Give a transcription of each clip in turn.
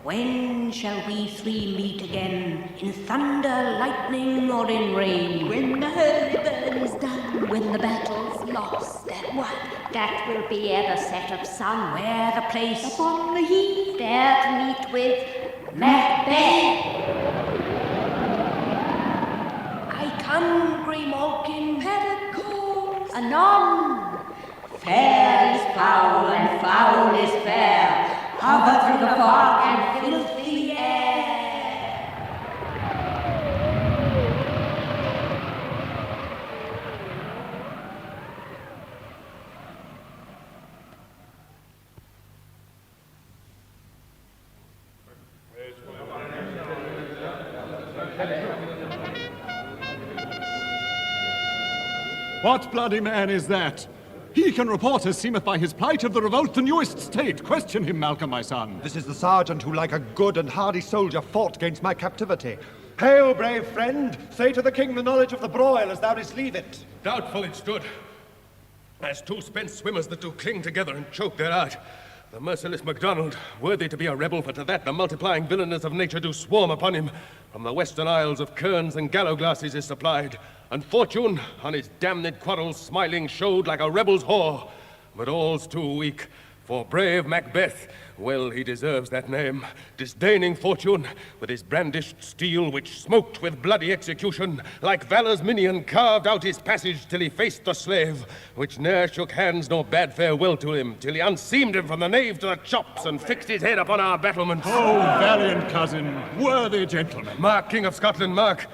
When shall we three meet again? In thunder, lightning, or in rain? When the hurly burn is done, when the battle's lost and won. That will be ere the set of sun. Where the place? Upon the heath, There to meet with Macbeth. I come, Grey Malkin. paddock calls. Anon. Fair is foul and foul is fair. Hover through the fog and filthy air. What bloody man is that? He can report, as seemeth by his plight, of the revolt the newest state. Question him, Malcolm, my son. This is the sergeant who, like a good and hardy soldier, fought against my captivity. Hail, brave friend! Say to the king the knowledge of the broil as thou didst leave it. Doubtful it stood, as two spent swimmers that do cling together and choke their art. The merciless MacDonald, worthy to be a rebel, for to that the multiplying villainous of nature do swarm upon him. From the western isles of kerns and gallow glasses is supplied, and fortune, on his damned quarrels smiling, showed like a rebel's whore. But all's too weak, for brave Macbeth, well he deserves that name, disdaining fortune, with his brandished steel, which smoked with bloody execution, like valor's minion carved out his passage till he faced the slave, which ne'er shook hands nor bade farewell to him, till he unseamed him from the nave to the chops and fixed his head upon our battlements. Oh, valiant cousin, worthy gentleman. Mark, King of Scotland, mark.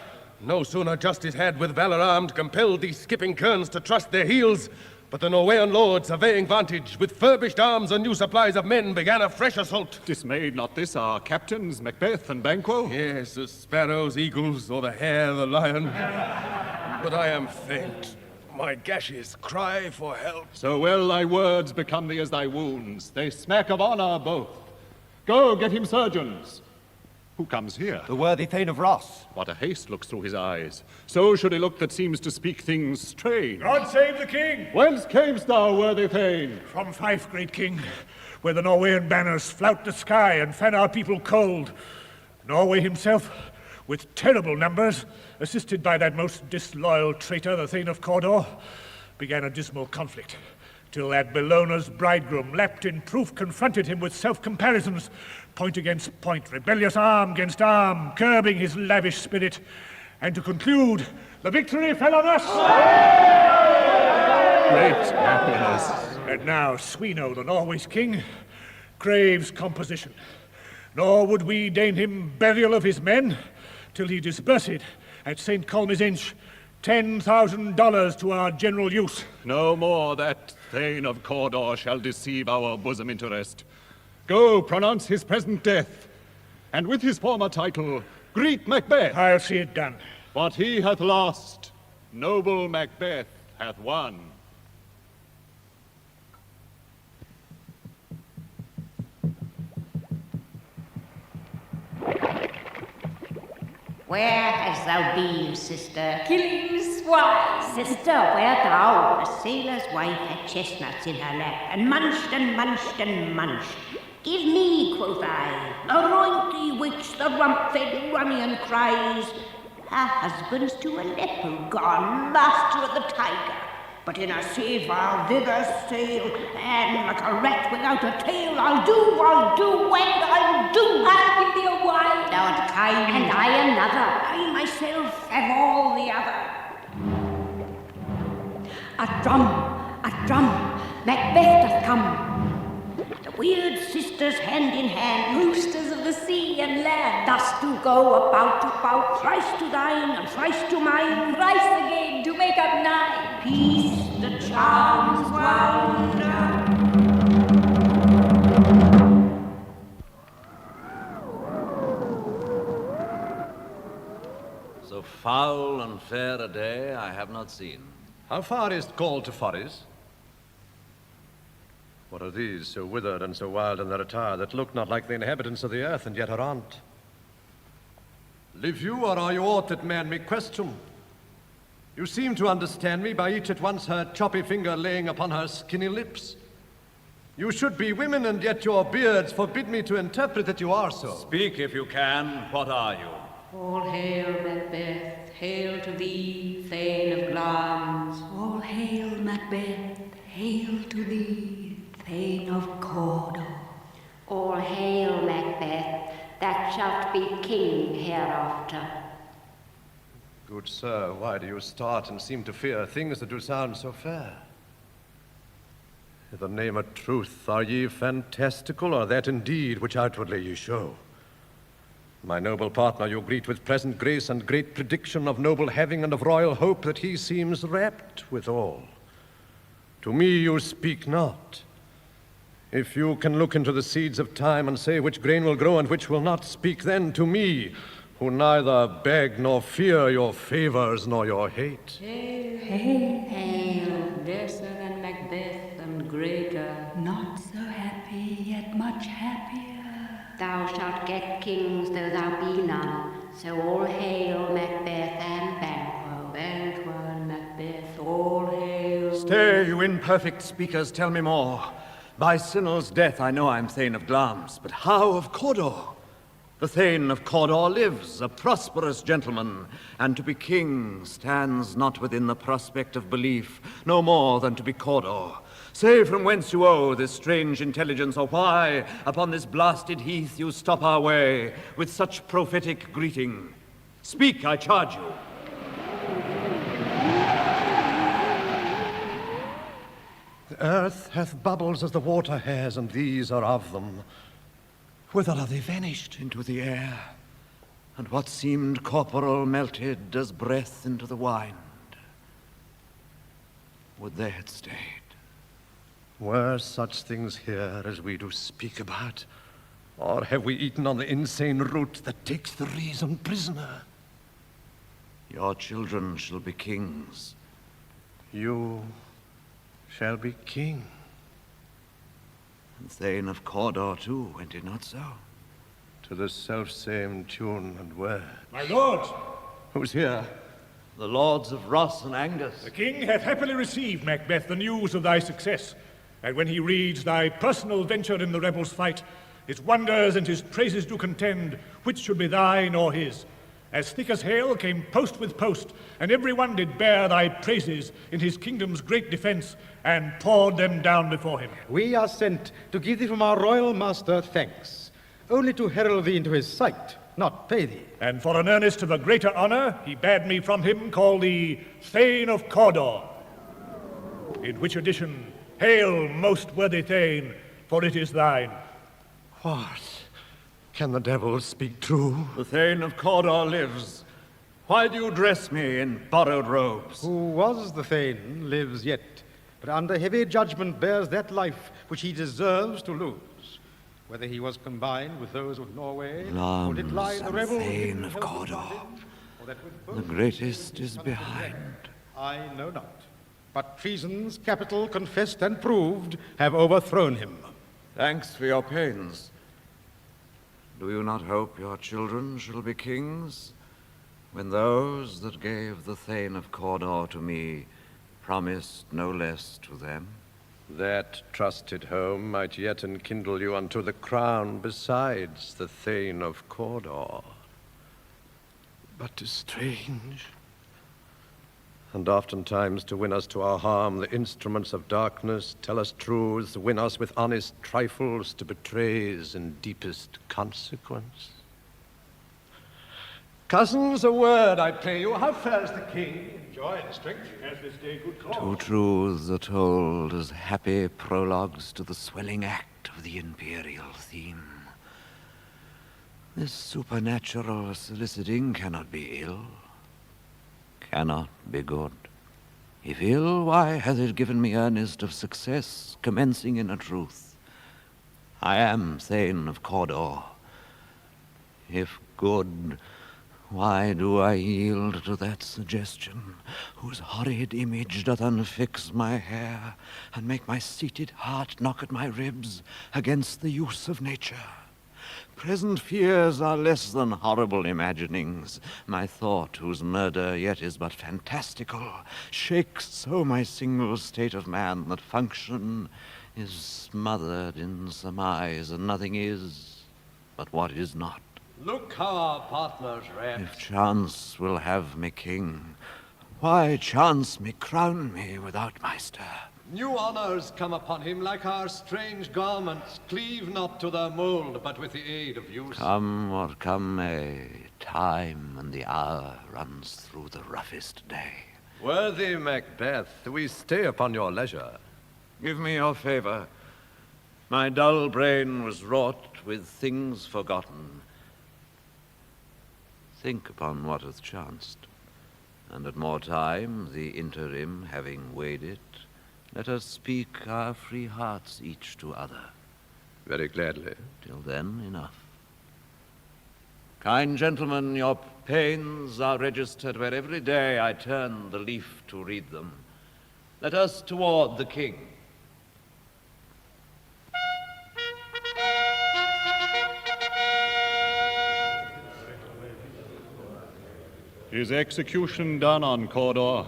No sooner justice had with valor armed compelled these skipping kerns to trust their heels, but the Norwegian lord, surveying vantage, with furbished arms and new supplies of men, began a fresh assault. Dismayed not this our captains, Macbeth and Banquo? Yes, the sparrows, eagles, or the hare, the lion. But I am faint. My gashes cry for help. So well thy words become thee as thy wounds. They smack of honor both. Go, get him surgeons. Who comes here? The worthy Thane of Ross. What a haste looks through his eyes. So should he look that seems to speak things strange. God save the king! Whence camest thou, worthy Thane? From Fife, great king, where the Norwegian banners flout the sky and fan our people cold. Norway himself, with terrible numbers, assisted by that most disloyal traitor, the Thane of Cawdor, began a dismal conflict, till that Bellona's bridegroom, lapped in proof, confronted him with self-comparisons, point against point, rebellious arm against arm, curbing his lavish spirit, and to conclude, the victory fell on us! Great happiness. And now Sweno, the Norway's king, craves composition, nor would we deign him burial of his men, till he disbursed at St. Colm's Inch $10,000 to our general use. No more that Thane of Cawdor shall deceive our bosom interest. Go, pronounce his present death, and with his former title, greet Macbeth. I'll see it done. What he hath lost, noble Macbeth hath won. Where hast thou been, sister? Killing swine. Sister, where thou, a sailor's wife, had chestnuts in her lap, and munched and munched and munched. Give me, quoth I, a rointy which the rump-fed Runnion cries. Her husband's to Aleppo gone, master of the tiger. But in a sea foul thither sail, and like a rat without a tail, I'll do, and I'll do. I'll give thee a wine. Thou art kind, And I another. I myself have all the other. A drum, Macbeth doth come. The weird sisters hand in hand, Roosters of the sea and land. thus do go about, thrice to thine and thrice to mine. Thrice again to make up 9. Peace, the charms wound up. So foul and fair a day I have not seen. How far is Gaul to Forres? What are these, so withered and so wild in their attire, that look not like the inhabitants of the earth, and yet are on't? Live you, or are you aught that man may question? You seem to understand me by each at once her choppy finger laying upon her skinny lips. You should be women, and yet your beards forbid me to interpret that you are so. Speak if you can. What are you? All hail, Macbeth, hail to thee, Thane of Glamis. All hail, Macbeth, hail to thee, Thane of Cawdor. All hail, Macbeth, that shalt be king hereafter. Good sir, why do you start and seem to fear things that do sound so fair? In the name of truth, are ye fantastical, or that indeed which outwardly ye show? My noble partner you greet with pleasant grace and great prediction of noble having and of royal hope that he seems rapt withal. To me you speak not. If you can look into the seeds of time and say which grain will grow and which will not, speak then to me, who neither beg nor fear your favors nor your hate. Hail, lesser than Macbeth and greater. Not so happy, yet much happier. Thou shalt get kings though thou be none, so all hail Macbeth and Banquo. Banquo and Macbeth, all hail. Stay, you imperfect speakers, tell me more. By Sinel's death I know I'm Thane of Glamis, but how of Cawdor? The Thane of Cawdor lives, a prosperous gentleman, and to be king stands not within the prospect of belief, no more than to be Cawdor. Say from whence you owe this strange intelligence, or why, upon this blasted heath, you stop our way with such prophetic greeting. Speak, I charge you. The earth hath bubbles as the water has, and these are of them. Whither are they vanished? Into the air. And what seemed corporal melted as breath into the wind. Would they had stayed. Were such things here as we do speak about? Or have we eaten on the insane root that takes the reason prisoner? Your children shall be kings. You shall be king. And Thane of Cawdor too, went it not so? To the self-same tune and word. My lords, Who's here? The lords of Ross and Angus. the king hath happily received, Macbeth, the news of thy success. And when he reads thy personal venture in the rebels' fight, his wonders and his praises do contend, which should be thine or his. As thick as hail came post with post, and every one did bear thy praises in his kingdom's great defence, and poured them down before him. We are sent to give thee from our royal master thanks, only to herald thee into his sight, not pay thee. And for an earnest of a greater honour, he bade me from him call thee Thane of Cawdor. In which addition, hail, most worthy Thane, for it is thine. What? Can the devil speak true? The Thane of Cawdor lives. Why do you dress me in borrowed robes? Who was the Thane lives yet, but under heavy judgment bears that life which he deserves to lose. Whether he was combined with those of Norway, or did lie the rebel Thane of Cawdor. The greatest is behind. I know not. But treason's capital confessed and proved have overthrown him. Thanks for your pains. Do you not hope your children shall be kings, when those that gave the Thane of Cawdor to me promised no less to them? That trusted home might yet enkindle you unto the crown besides the Thane of Cawdor. But 'tis strange. And oftentimes to win us to our harm, the instruments of darkness tell us truths, win us with honest trifles to betrays in deepest consequence. Cousins, a word, I pray you. How fares the king? Joy and strength. Has this day good cause? Two truths are told as happy prologues to the swelling act of the imperial theme. This supernatural soliciting cannot be ill, cannot be good. If ill, why hath it given me earnest of success, commencing in a truth? I am Thane of Cawdor. If good, why do I yield to that suggestion, whose horrid image doth unfix my hair, and make my seated heart knock at my ribs against the use of nature? Present fears are less than horrible imaginings. My thought, whose murder yet is but fantastical, shakes so my single state of man that function is smothered in surmise, and nothing is but what is not. Look how our partners rest. If chance will have me king, why chance me crown me without my stir? New honors come upon him like our strange garments, cleave not to their mold, but with the aid of use. Come what come may, time and the hour runs through the roughest day. Worthy Macbeth, we stay upon your leisure. Give me your favor. My dull brain was wrought with things forgotten. Think upon what hath chanced, and at more time, the interim having weighed it, let us speak our free hearts each to other. Very gladly. Till then, enough. Kind gentlemen, your pains are registered where every day I turn the leaf to read them. Let us toward the king. Is execution done on Cawdor?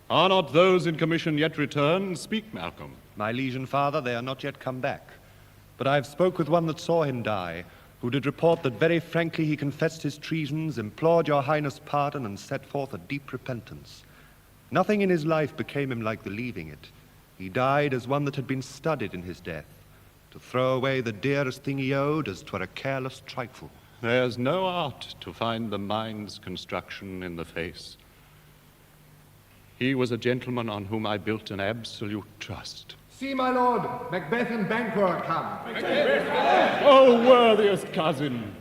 Are not those in commission yet returned? Speak, Malcolm. My liege and father, they are not yet come back. But I have spoke with one that saw him die, who did report that very frankly he confessed his treasons, implored your highness pardon, and set forth a deep repentance. Nothing in his life became him like the leaving it. He died as one that had been studied in his death, to throw away the dearest thing he owed as 'twere a careless trifle. There's no art to find the mind's construction in the face. He was a gentleman on whom I built an absolute trust. See, my lord, Macbeth and Banquo are come. Oh, worthiest cousin,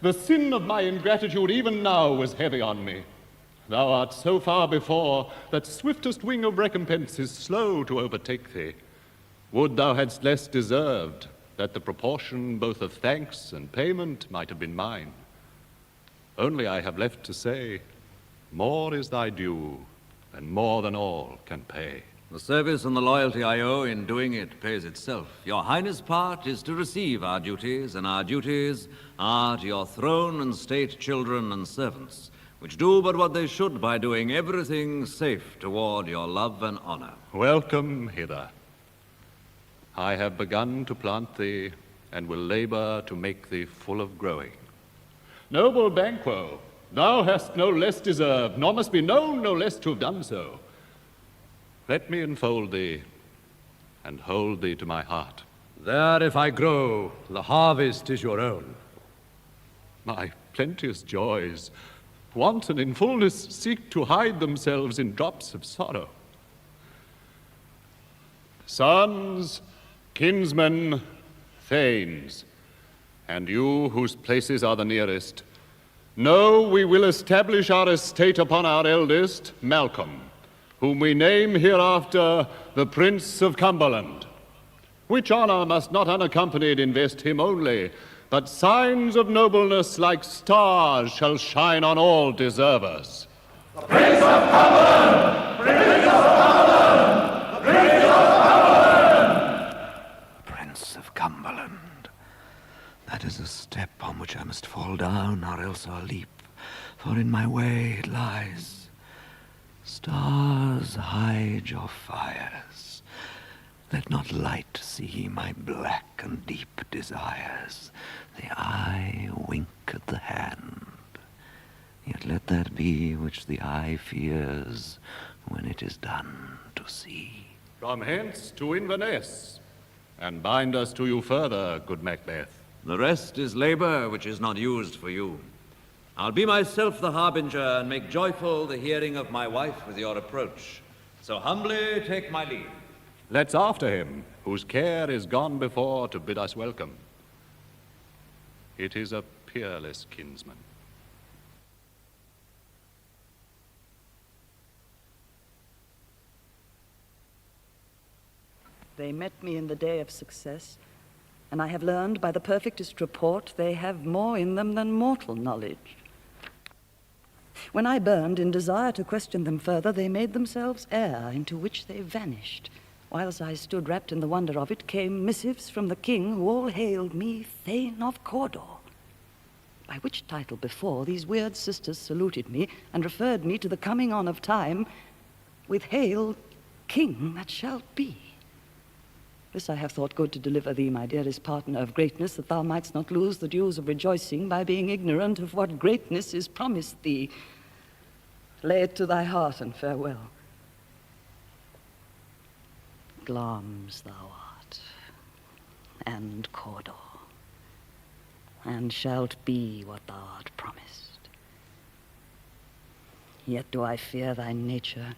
the sin of my ingratitude even now was heavy on me. Thou art so far before that swiftest wing of recompense is slow to overtake thee. Would thou hadst less deserved, that the proportion both of thanks and payment might have been mine. Only I have left to say, more is thy due, and more than all can pay. The service and the loyalty I owe in doing it pays itself. Your highness' part is to receive our duties, and our duties are to your throne and state children and servants, which do but what they should by doing everything safe toward your love and honor. Welcome hither. I have begun to plant thee, and will labor to make thee full of growing. Noble Banquo, thou hast no less deserved, nor must be known no less to have done so. Let me enfold thee, and hold thee to my heart. There, if I grow, the harvest is your own. My plenteous joys, wanton in fullness, seek to hide themselves in drops of sorrow. Sons, kinsmen, thanes, and you whose places are the nearest, know we will establish our estate upon our eldest, Malcolm, whom we name hereafter the Prince of Cumberland, which honor must not unaccompanied invest him only, but signs of nobleness like stars shall shine on all deservers. The Prince of Cumberland! Prince of Cumberland! Prince of Cumberland! Prince of Cumberland. That is a step on which I must fall down, or else I'll leap, for in my way it lies. Stars, hide your fires. Let not light see my black and deep desires. The eye wink at the hand. Yet let that be which the eye fears when it is done to see. From hence to Inverness, and bind us to you further, good Macbeth. The rest is labor which is not used for you. I'll be myself the harbinger, and make joyful the hearing of my wife with your approach. So humbly take my leave. Let's after him, whose care is gone before to bid us welcome. It is a peerless kinsman. They met me in the day of success, and I have learned by the perfectest report they have more in them than mortal knowledge. When I burned in desire to question them further, they made themselves air, into which they vanished. Whilst I stood wrapped in the wonder of it, came missives from the king, who all hailed me Thane of Cawdor, by which title before these weird sisters saluted me, and referred me to the coming on of time with hail, King that shall be. purpose I have thought good to deliver thee, my dearest partner of greatness, that thou mightst not lose the dews of rejoicing by being ignorant of what greatness is promised thee. Lay it to thy heart, and farewell. Glamis thou art, and Cawdor, and shalt be what thou art promised. Yet do I fear thy nature.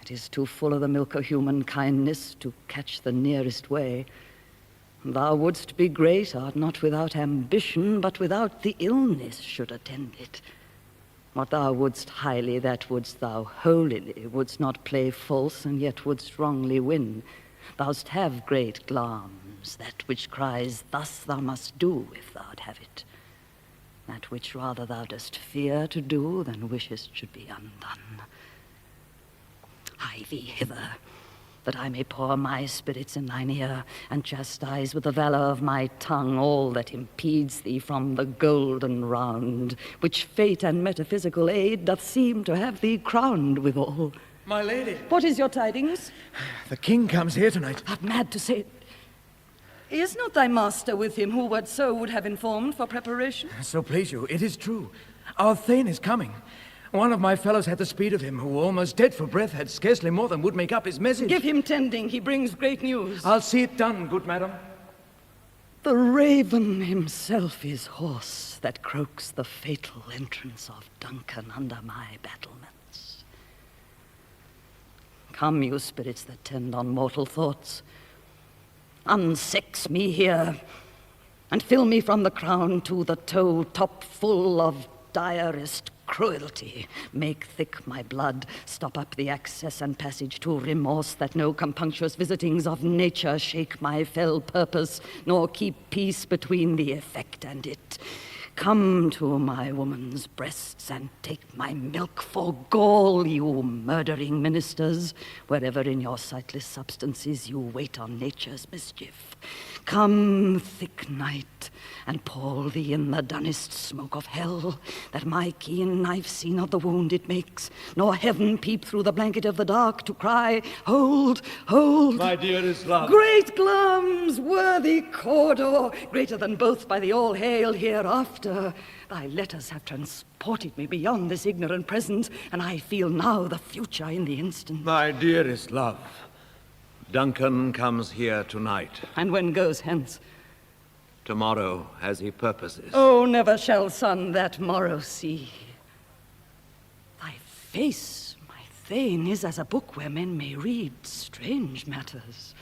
It is too full of the milk of human kindness to catch the nearest way. Thou wouldst be great, art not without ambition, but without the illness should attend it. What thou wouldst highly, that wouldst thou holily, wouldst not play false, and yet wouldst wrongly win. Thou'st have great Glamis, that which cries, thus thou must do, if thou'd have it. That which rather thou dost fear to do, than wishest should be undone. Hie thee hither, that I may pour my spirits in thine ear, and chastise with the valor of my tongue all that impedes thee from the golden round, which fate and metaphysical aid doth seem to have thee crowned withal. My lady. What is your tidings? The king comes here tonight. Art mad to say it? Is not thy master with him, who whatso would have informed for preparation? So please you, it is true. Our Thane is coming. One of my fellows had the speed of him, who, almost dead for breath, had scarcely more than would make up his message. Give him tending, he brings great news. I'll see it done, good madam. The raven himself is hoarse, that croaks the fatal entrance of Duncan under my battlements. Come, you spirits that tend on mortal thoughts, unsex me here, and fill me from the crown to the toe top full of direst cruelty. Make thick my blood, stop up the access and passage to remorse, that no compunctious visitings of nature shake my fell purpose, nor keep peace between the effect and it. Come to my woman's breasts and take my milk for gall, you murdering ministers, wherever in your sightless substances you wait on nature's mischief. Come, thick night, and pour thee in the dunnest smoke of hell, that my keen knife see not the wound it makes, nor heaven peep through the blanket of the dark to cry, hold, hold. My dearest love. Great Glamis, worthy Cawdor, greater than both by the all-hail hereafter. Thy letters have transported me beyond this ignorant present, and I feel now the future in the instant. My dearest love. Duncan comes here tonight. And when goes hence? Tomorrow, as he purposes. Oh, never shall sun that morrow see. Thy face, my Thane, is as a book where men may read strange matters.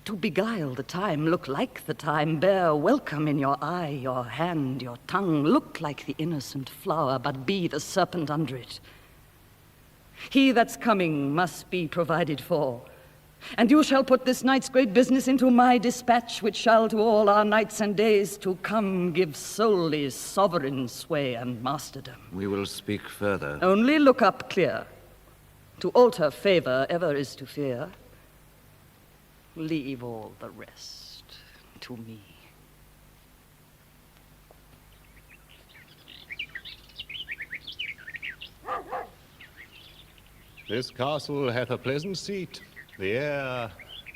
To beguile the time, look like the time, bear welcome in your eye, your hand, your tongue, look like the innocent flower, but be the serpent under it. He that's coming must be provided for. And you shall put this night's great business into my dispatch, which shall to all our nights and days to come give solely sovereign sway and masterdom. We will speak further. Only look up clear. To alter favor ever is to fear. Leave all the rest to me. This castle hath a pleasant seat. The air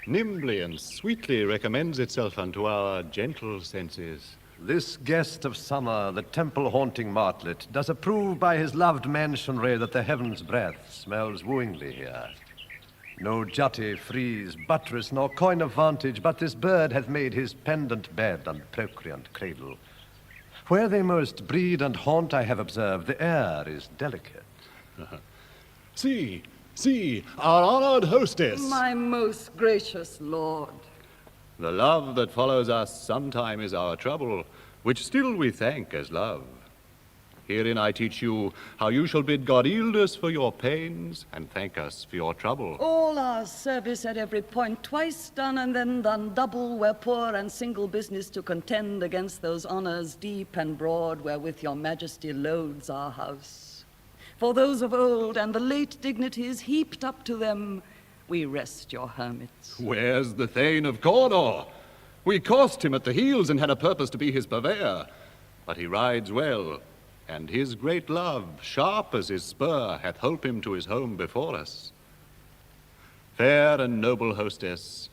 nimbly and sweetly recommends itself unto our gentle senses. This guest of summer, the temple-haunting martlet, does approve by his loved mansionry that the heaven's breath smells wooingly here. No jutty, frieze, buttress, nor coign of vantage, but this bird hath made his pendant bed and procreant cradle. Where they most breed and haunt, I have observed, the air is delicate. See, see, our honored hostess. My most gracious lord. The love that follows us sometime is our trouble, which still we thank as love. Herein I teach you how you shall bid God Eildus for your pains, and thank us for your trouble. All our service at every point, twice done and then done double, where poor and single business to contend against those honors deep and broad, wherewith your majesty loads our house. For those of old and the late dignities heaped up to them, we rest your hermits. Where's the Thane of Cawdor? We coursed him at the heels and had a purpose to be his purveyor. But he rides well, and his great love, sharp as his spur, hath holpen him to his home before us. Fair and noble hostess,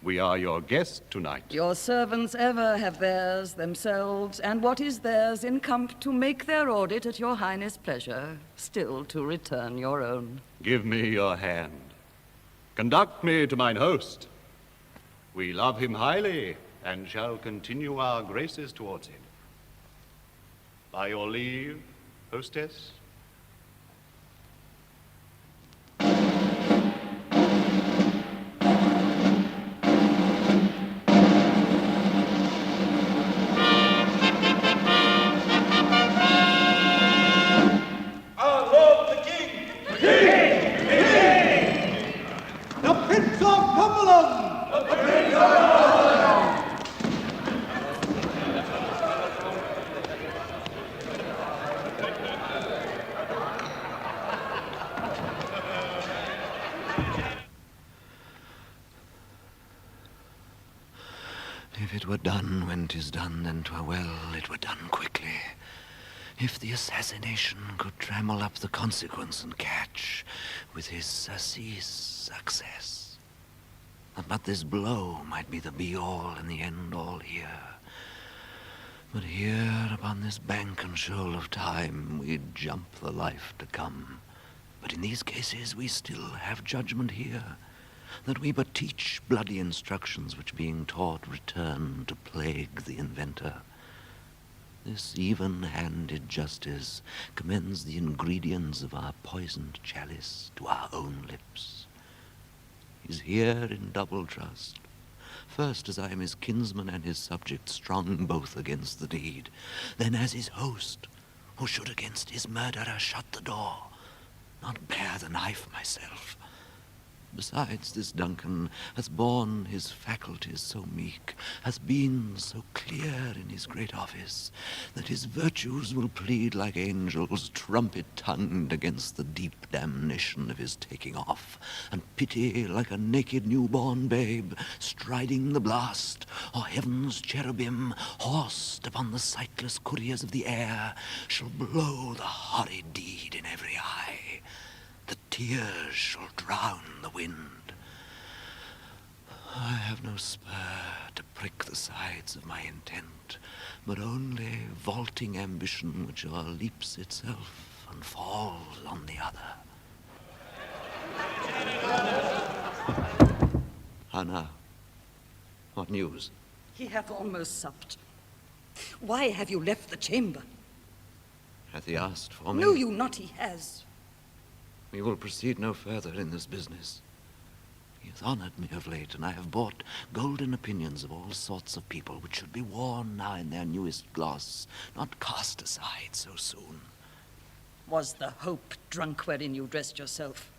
We are your guests tonight. Your servants ever have theirs themselves, and what is theirs in camp to make their audit at your highness' pleasure, still to return your own. Give me your hand. Conduct me to mine host. We love him highly, and shall continue our graces towards him. By your leave, hostess. If it were done when 'tis done, then 'twere well it were done quickly. If the assassination could trammel up the consequence and catch with his surcease success, that but this blow might be the be-all and the end-all here. But here, upon this bank and shoal of time, we jump the life to come. But in these cases we still have judgment here, that we but teach bloody instructions which being taught return to plague the inventor. This even-handed justice commends the ingredients of our poisoned chalice to our own lips. He's here in double trust. First, as I am his kinsman and his subject, strong both against the deed. Then as his host, who should against his murderer shut the door, not bear the knife myself. Besides, this Duncan has borne his faculties so meek, has been so clear in his great office, that his virtues will plead like angels, trumpet-tongued against the deep damnation of his taking off, and pity like a naked newborn babe, striding the blast, or heaven's cherubim, horsed upon the sightless couriers of the air, shall blow the horrid deed in every eye. The tears shall drown the wind. I have no spur to prick the sides of my intent, but only vaulting ambition which o'erleaps itself and falls on the other. Hannah, what news? He hath almost supped. Why have you left the chamber? Hath he asked for me? Know you not he has? We will proceed no further in this business. He hath honored me of late, and I have bought golden opinions of all sorts of people, which should be worn now in their newest gloss, not cast aside so soon. Was the hope drunk wherein you dressed yourself?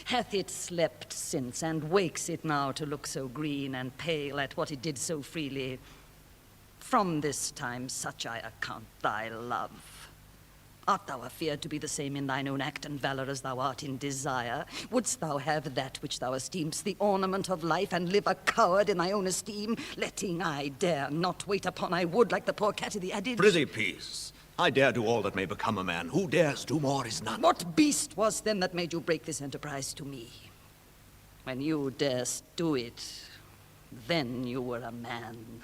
Hath it slept since, and wakes it now to look so green and pale at what it did so freely? From this time such I account thy love. Art thou afeard to be the same in thine own act and valor as thou art in desire? Wouldst thou have that which thou esteem'st the ornament of life, and live a coward in thy own esteem, letting I dare not wait upon I would, like the poor cat of the adage? Prithee, peace. I dare do all that may become a man. Who dares do more is none. What beast was then that made you break this enterprise to me? When you durst do it, then you were a man.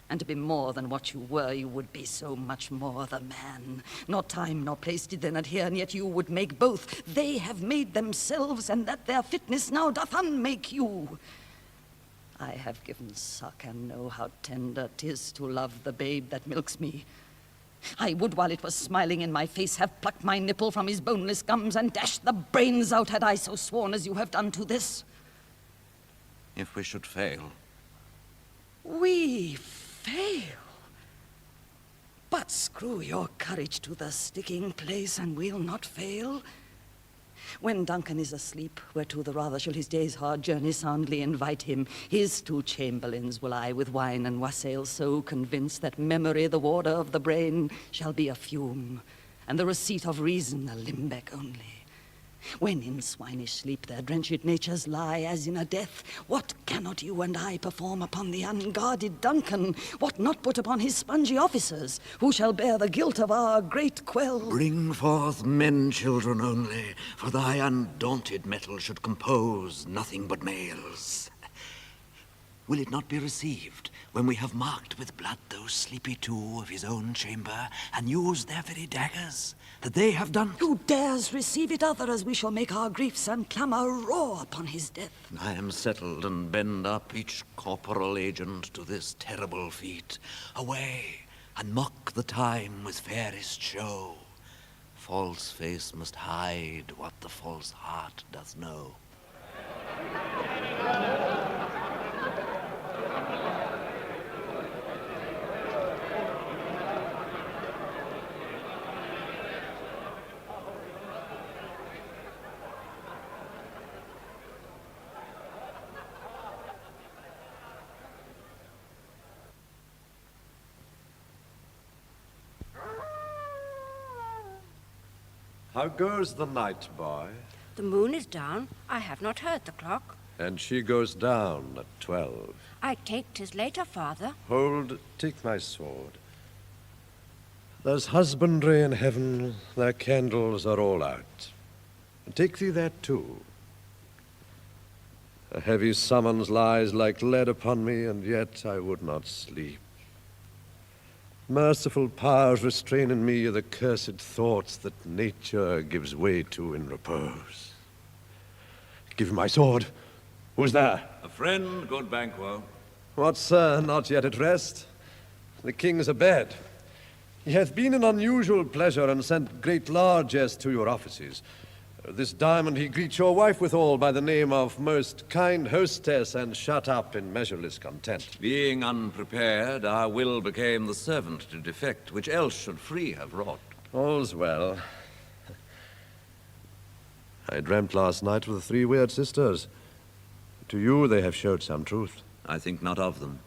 And to be more than what you were, you would be so much more the man. Nor time nor place did then adhere, and yet you would make both. They have made themselves, and that their fitness now doth unmake you. I have given suck, and know how tender 'tis to love the babe that milks me. I would, while it was smiling in my face, have plucked my nipple from his boneless gums, and dashed the brains out, had I so sworn as you have done to this. If we should fail. We fail? But screw your courage to the sticking place, and we'll not fail. When Duncan is asleep, whereto the rather shall his day's hard journey soundly invite him, his two chamberlains will I with wine and wassail so convince that memory, the warder of the brain, shall be a fume, and the receipt of reason a limbeck only. When in swinish sleep their drenched natures lie as in a death, what cannot you and I perform upon the unguarded Duncan? What not put upon his spongy officers, who shall bear the guilt of our great quell? Bring forth men children only, for thy undaunted mettle should compose nothing but males. will it not be received when we have marked with blood those sleepy two of his own chamber, and used their very daggers, that they have done? Who dares receive it other, as we shall make our griefs and clamour roar upon his death? I am settled, and bend up each corporal agent to this terrible feat. Away, and mock the time with fairest show. False face must hide what the false heart doth know. How goes the night, boy? The moon is down. I have not heard the clock. And she goes down at 12. I take 'tis later, father. Hold, take my sword. There's husbandry in heaven, their candles are all out. And take thee that too. A heavy summons lies like lead upon me, and yet I would not sleep. Merciful powers restrain in me the cursed thoughts that nature gives way to in repose. Give my sword. Who's there? A friend, good Banquo. What, sir, not yet at rest? The king's abed. He hath been an unusual pleasure, and sent great largesse to your offices. This diamond he greets your wife withal by the name of most kind hostess, and shut up in measureless content. Being unprepared, our will became the servant to defect, which else should free have wrought. All's well. I dreamt last night of the three weird sisters. To you they have showed some truth. I think not of them.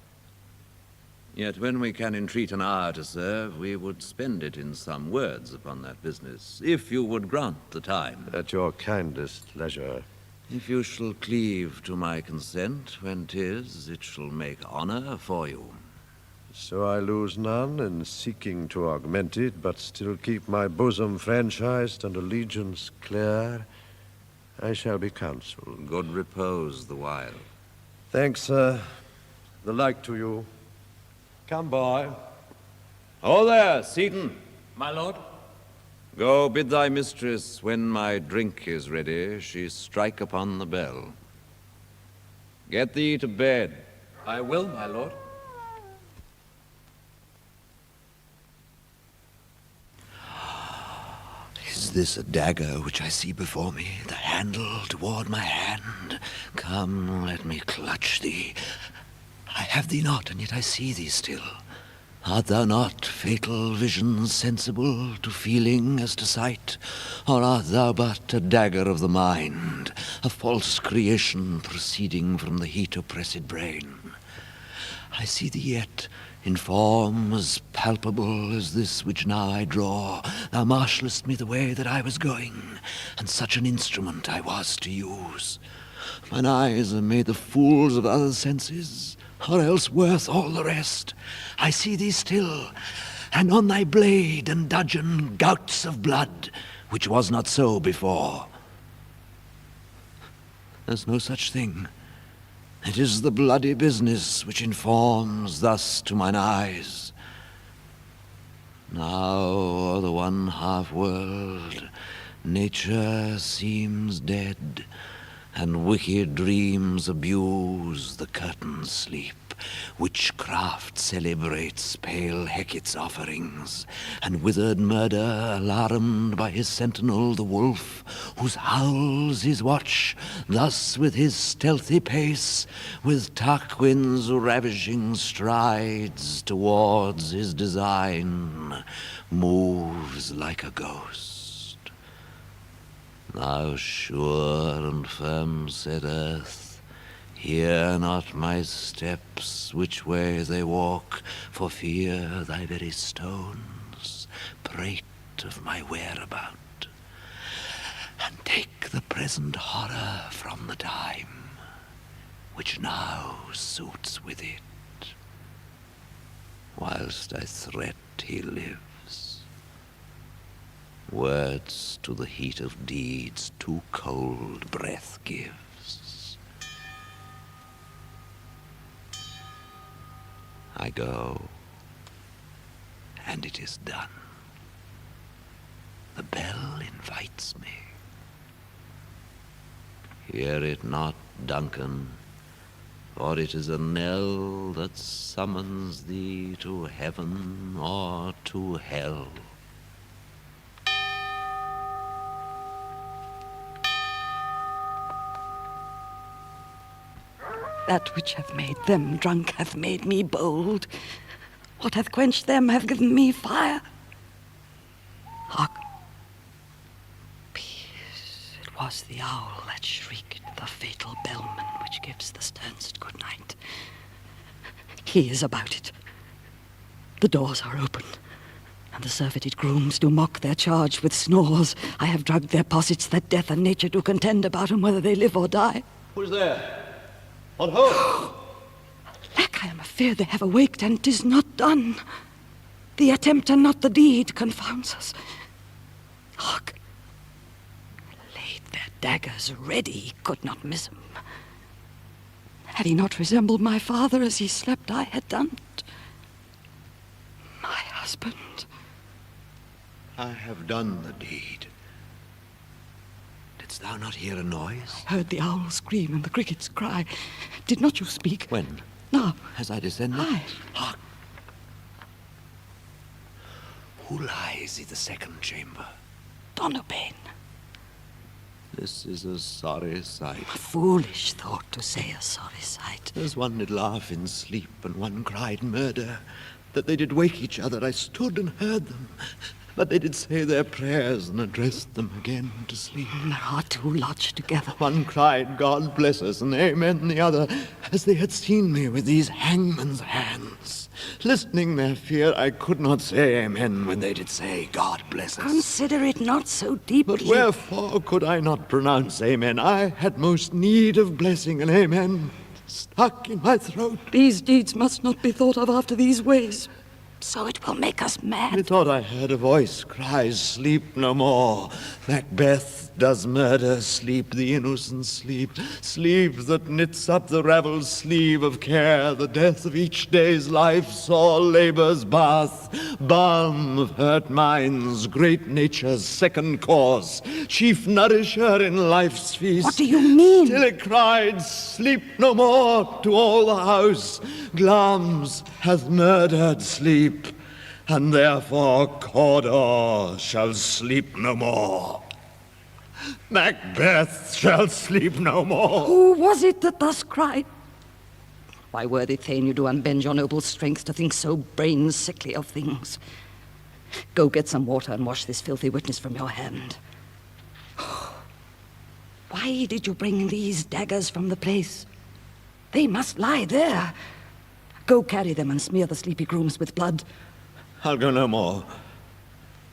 Yet when we can entreat an hour to serve, we would spend it in some words upon that business, if you would grant the time. At your kindest leisure. If you shall cleave to my consent, when 'tis, it shall make honor for you. So I lose none in seeking to augment it, but still keep my bosom franchised and allegiance clear. I shall be counseled. Good repose the while. Thanks, sir. The like to you. Come, boy. Oh, there, Seaton. My lord? Go bid thy mistress, when my drink is ready, she strike upon the bell. Get thee to bed. I will, my lord. Is this a dagger which I see before me, the handle toward my hand? Come, let me clutch thee. I have thee not, and yet I see thee still. Art thou not fatal vision sensible to feeling as to sight? Or art thou but a dagger of the mind, a false creation proceeding from the heat oppressed brain? I see thee yet, in form as palpable as this which now I draw. Thou marshalest me the way that I was going, and such an instrument I was to use. Mine eyes are made the fools of other senses, or else worth all the rest. I see thee still, and on thy blade and dudgeon gouts of blood, which was not so before. There's no such thing. It is the bloody business which informs thus to mine eyes. Now o'er the one half-world, nature seems dead, and wicked dreams abuse the curtain's sleep. Witchcraft celebrates pale Hecate's offerings, and withered murder alarmed by his sentinel the wolf, whose howls his watch, thus with his stealthy pace, with Tarquin's ravishing strides towards his design, moves like a ghost. Thou sure and firm set earth, hear not my steps, which way they walk, for fear thy very stones prate of my whereabout, and take the present horror from the time, which now suits with it. Whilst I threat he lives, words to the heat of deeds too cold breath gives. I go, and it is done. The bell invites me. Hear it not, Duncan, for it is a knell that summons thee to heaven or to hell. That which hath made them drunk hath made me bold. What hath quenched them hath given me fire. Hark. Peace. It was the owl that shrieked, the fatal bellman which gives the sternest good night. He is about it. The doors are open, and the surfeited grooms do mock their charge with snores. I have drugged their posets that death and nature do contend about 'em whether they live or die. Who's there? On hold! Alack, I am afeard they have awaked, and 'tis not done. The attempt and not the deed confounds us. Hark! Laid their daggers ready, he could not miss 'em. Had he not resembled my father as he slept, I had done't. My husband. I have done the deed. Didst thou not hear a noise? Heard the owl scream and the crickets cry. Did not you speak? When? Now. As I descended? Aye. Hark! Who lies in the second chamber? Donopain. This is a sorry sight. A foolish thought to say a sorry sight. As one did laugh in sleep, and one cried murder, that they did wake each other, I stood and heard them. But they did say their prayers and addressed them again to sleep. There are two lodged together. One cried, God bless us, and amen the other, as they had seen me with these hangman's hands. Listening their fear, I could not say amen when they did say, God bless us. Consider it not so deeply. But wherefore could I not pronounce amen? I had most need of blessing, and amen stuck in my throat. These deeds must not be thought of after these ways. So it will make us mad. Methought I heard a voice cries, sleep no more. Macbeth does murder, sleep the innocent sleep. Sleep that knits up the raveled sleeve of care. The death of each day's life, sore labor's bath. Balm of hurt minds, great nature's second course. Chief nourisher in life's feast. What do you mean? Till it cried, sleep no more to all the house. Glamis hath murdered sleep, and therefore Cawdor shall sleep no more. Macbeth shall sleep no more. Who was it that thus cried? Why, worthy Thane, you do unbend your noble strength to think so brain-sickly of things. Go get some water and wash this filthy witness from your hand. Why did you bring these daggers from the place? They must lie there. Go carry them and smear the sleepy grooms with blood. I'll go no more.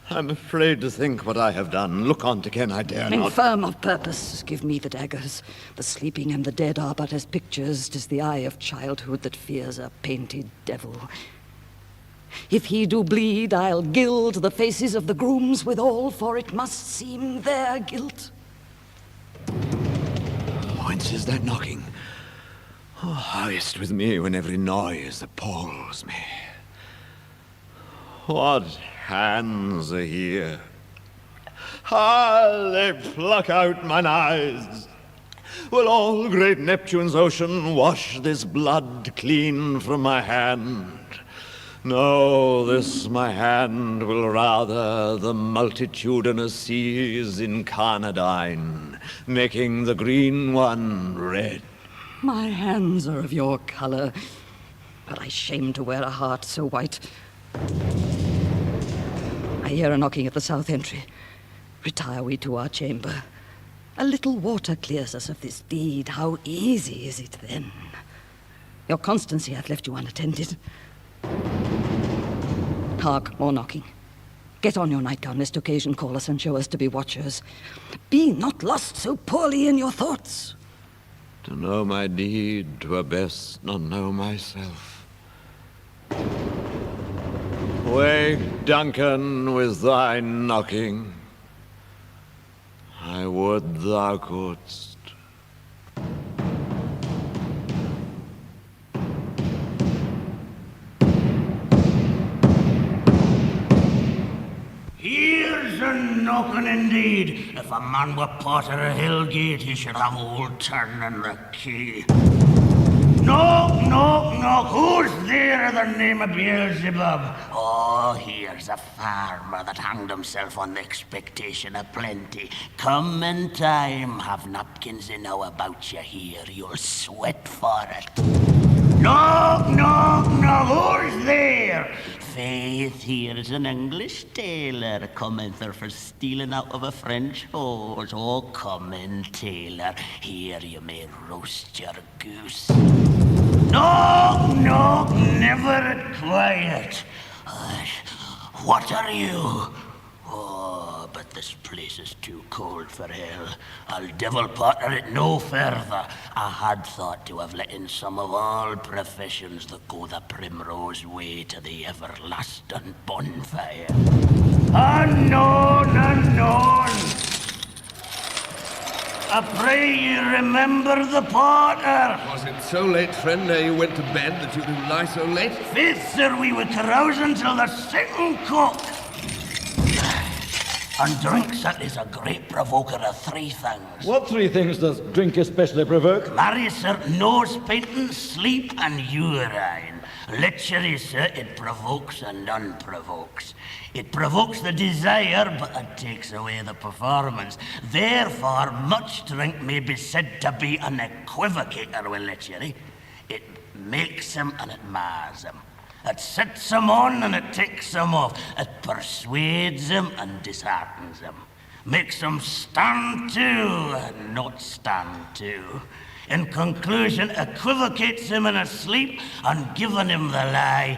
I'm afraid to think what I have done. Look on't again, I dare not. Infirm of purpose, give me the daggers. The sleeping and the dead are but as pictures. 'Tis the eye of childhood that fears a painted devil. If he do bleed, I'll gild the faces of the grooms withal, for it must seem their guilt. Whence is that knocking? Oh, highest with me when every noise appalls me. What hands are here? Ah, they pluck out mine eyes. Will all great Neptune's ocean wash this blood clean from my hand? No, this my hand will rather the multitudinous seas incarnadine, making the green one red. My hands are of your color, but I shame to wear a heart so white. I hear a knocking at the south entry. Retire we to our chamber. A little water clears us of this deed. How easy is it then? Your constancy hath left you unattended. Hark, more knocking. Get on your nightgown, lest occasion call us and show us to be watchers. Be not lost so poorly in your thoughts. To know my deed, 'twere best not know myself. Wake, Duncan, with thy knocking. I would thou couldst. knocking indeed. If a man were Potter of Hillgate, he should have old turning the key. Knock, knock, knock. Who's there in the name of Beelzebub? Oh, here's a farmer that hanged himself on the expectation of plenty. Come in time. Have napkins enow about you here. You'll sweat for it. Knock, knock, knock. Who's there? Faith, here's an English tailor coming there for stealing out of a French horse. Oh, come in, tailor. Here you may roast your goose. Knock, knock, never quiet. What are you? Oh, but this place is too cold for hell. I'll devil Potter it no further. I had thought to have let in some of all professions that go the primrose way to the everlasting bonfire. Unknown, unknown. I pray you remember the Potter. Was it so late, friend, ere you went to bed that you do lie so late? Faith, sir, we were carousing till the second cock. And drink, sir, is a great provoker of three things. What three things does drink especially provoke? Marry, sir, nose painting, sleep, and urine. Lechery, sir, it provokes and unprovokes. It provokes the desire, but it takes away the performance. Therefore, much drink may be said to be an equivocator with lechery. It makes him and it mars him. It sets him on and it takes him off. It persuades him and disheartens him. Makes him stand to and not stand to. In conclusion, equivocates him in his sleep and giving him the lie,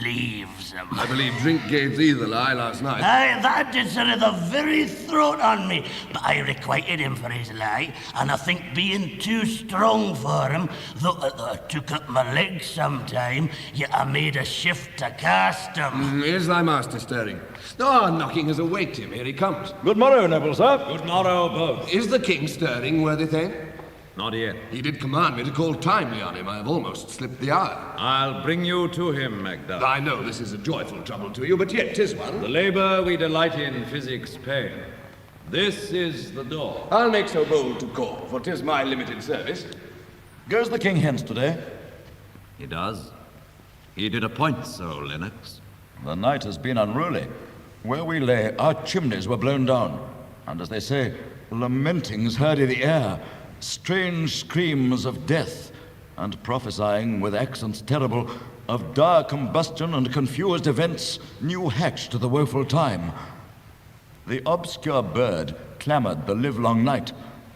leaves him. I believe drink gave thee the lie last night. Aye, that did, sir, the very throat on me. But I requited him for his lie, and I think being too strong for him, though I took up my legs sometime, yet I made a shift to cast him. Is thy master stirring? Ah, knocking has awaked him. Here he comes. Good morrow, noble sir. Good morrow, both. Is the king stirring, worthy thane? Not yet. He did command me to call timely on him. I have almost slipped the hour. I'll bring you to him, Macbeth. I know this is a joyful trouble to you, but yet 'tis one. The labour we delight in physics pain. This is the door. I'll make so bold to call, for 'tis my limited service. Goes the king hence today? He does. He did appoint so, Lennox. The night has been unruly. Where we lay, our chimneys were blown down, and as they say, lamentings heard i' the air, strange screams of death, and prophesying with accents terrible of dire combustion and confused events new hatched to the woeful time. The obscure bird clamoured the livelong night.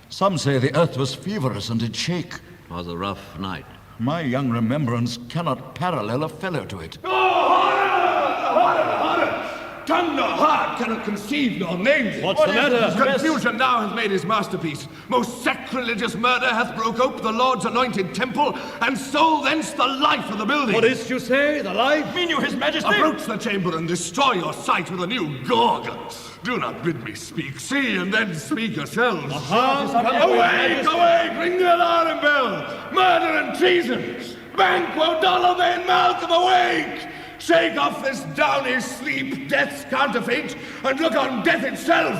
Some say the earth was feverous and did shake. 'Twas a rough night. My young remembrance cannot parallel a fellow to it. Tongue nor heart cannot conceive nor name. What's the matter? Confusion now hath made his masterpiece. Most sacrilegious murder hath broke ope the Lord's anointed temple, and stole thence the life of the building. What is you say? The life? Mean you his majesty? Approach the chamber and destroy your sight with a new gorgon. Do not bid me speak. See and then speak yourselves. Awake, awake! Ring the alarm bell! Murder and treason! Banquo, Donovan, Malcolm, awake! Shake off this downy sleep, death's counterfeit, and look on death itself!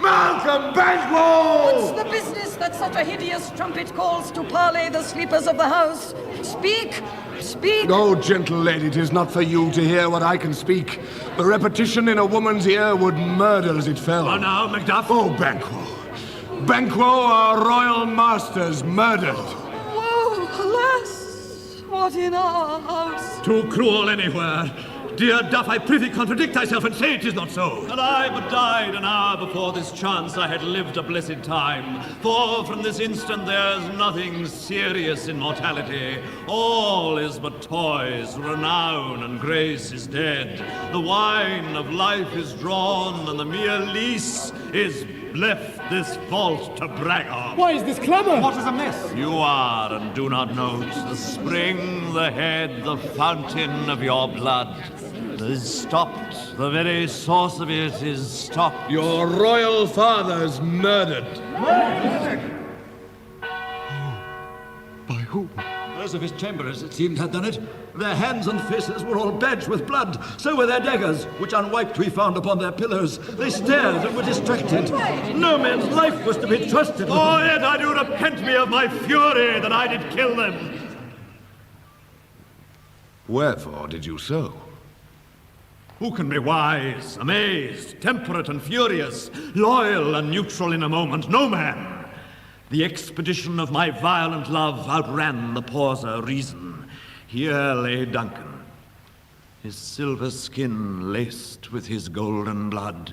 Malcolm, Banquo! What's the business that such a hideous trumpet calls to parley the sleepers of the house? Speak! Speak! Oh, gentle lady, 'tis not for you to hear what I can speak. The repetition in a woman's ear would murder as it fell. Oh, now, Macduff. Oh, Banquo. Banquo, our royal masters, murdered. Woe, alas! What in our house? Too cruel anywhere. Dear Duff, I prithee contradict thyself and say it is not so. Had I but died an hour before this chance, I had lived a blessed time. For from this instant there's nothing serious in mortality. All is but toys, renown and grace is dead. The wine of life is drawn, and the mere lease is left this vault to brag on. Why is this clamour? What is amiss? You are and do not note the spring, the head, the fountain of your blood is stopped. The very source of it is stopped. Your royal father's murdered. By who? Those of his chamberers, it seemed, had done it. Their hands and faces were all badged with blood. So were their daggers, which unwiped we found upon their pillows. They stared and were distracted. No man's life was to be trusted. Oh, yet I do repent me of my fury that I did kill them. Wherefore did you so? Who can be wise, amazed, temperate and furious, loyal and neutral in a moment? No man. The expedition of my violent love outran the pauser reason. Here lay Duncan, his silver skin laced with his golden blood,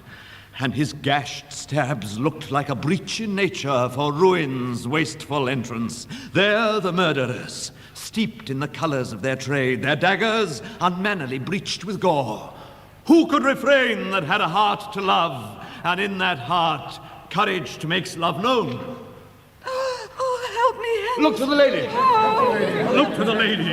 and his gashed stabs looked like a breach in nature for ruin's wasteful entrance. There the murderers, steeped in the colors of their trade, their daggers unmannily breached with gore. Who could refrain that had a heart to love, and in that heart courage to make love known? Oh, help me, Look to the lady! Oh. Look to the lady!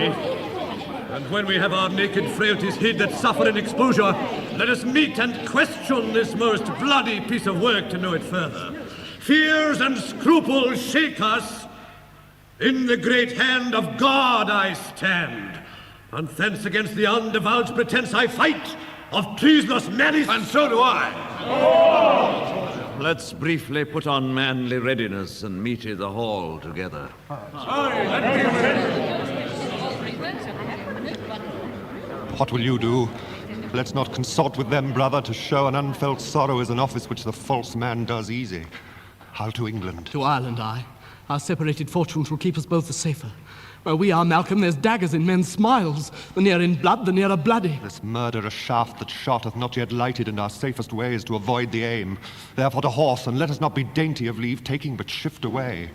And when we have our naked frailties hid that suffer in exposure, let us meet and question this most bloody piece of work to know it further. Fears and scruples shake us. In the great hand of God I stand, and thence against the undivulged pretense I fight of treasonous malice. And so do I. Oh. Let's briefly put on manly readiness and meet i' the hall together. What will you do? Let's not consort with them, brother. To show an unfelt sorrow is an office which the false man does easy. I'll to England. To Ireland, I. Our separated fortunes will keep us both the safer. Where we are, Malcolm, there's daggers in men's smiles. The nearer in blood, the nearer bloody. This murder a shaft that shot hath not yet lighted, and our safest way is to avoid the aim. Therefore to horse, and let us not be dainty of leave taking, but shift away.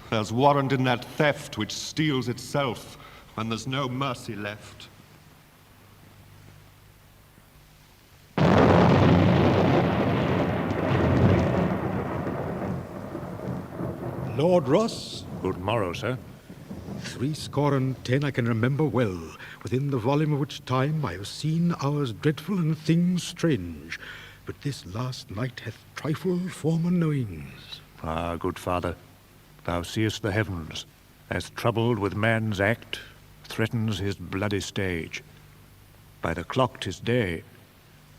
There's warrant in that theft which steals itself, when there's no mercy left. Lord Ross. Good morrow, sir. 70 I can remember well, within the volume of which time I have seen hours dreadful and things strange. But this last night hath trifle former knowings. Ah, good father, thou seest the heavens, as troubled with man's act, threatens his bloody stage. By the clock 'tis day,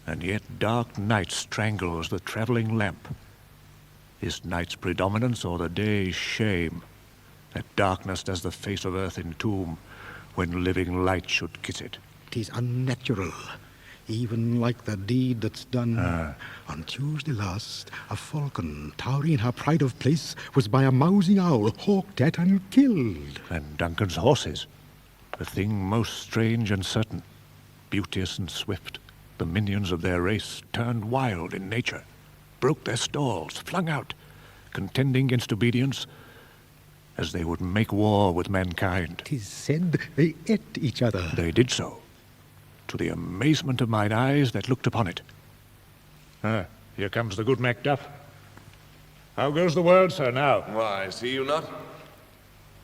and yet dark night strangles the travelling lamp. Is night's predominance or the day's shame? That darkness does the face of earth entomb, when living light should kiss it. 'Tis unnatural, even like the deed that's done. On Tuesday last, a falcon, towering in her pride of place, was by a mousing owl hawked at and killed. And Duncan's horses, the thing most strange and certain, beauteous and swift, the minions of their race, turned wild in nature, broke their stalls, flung out, contending against obedience, as they would make war with mankind. 'Tis said they ate each other. They did so, to the amazement of mine eyes that looked upon it. Here comes the good Macduff. How goes the world, sir, now? Why, see you not?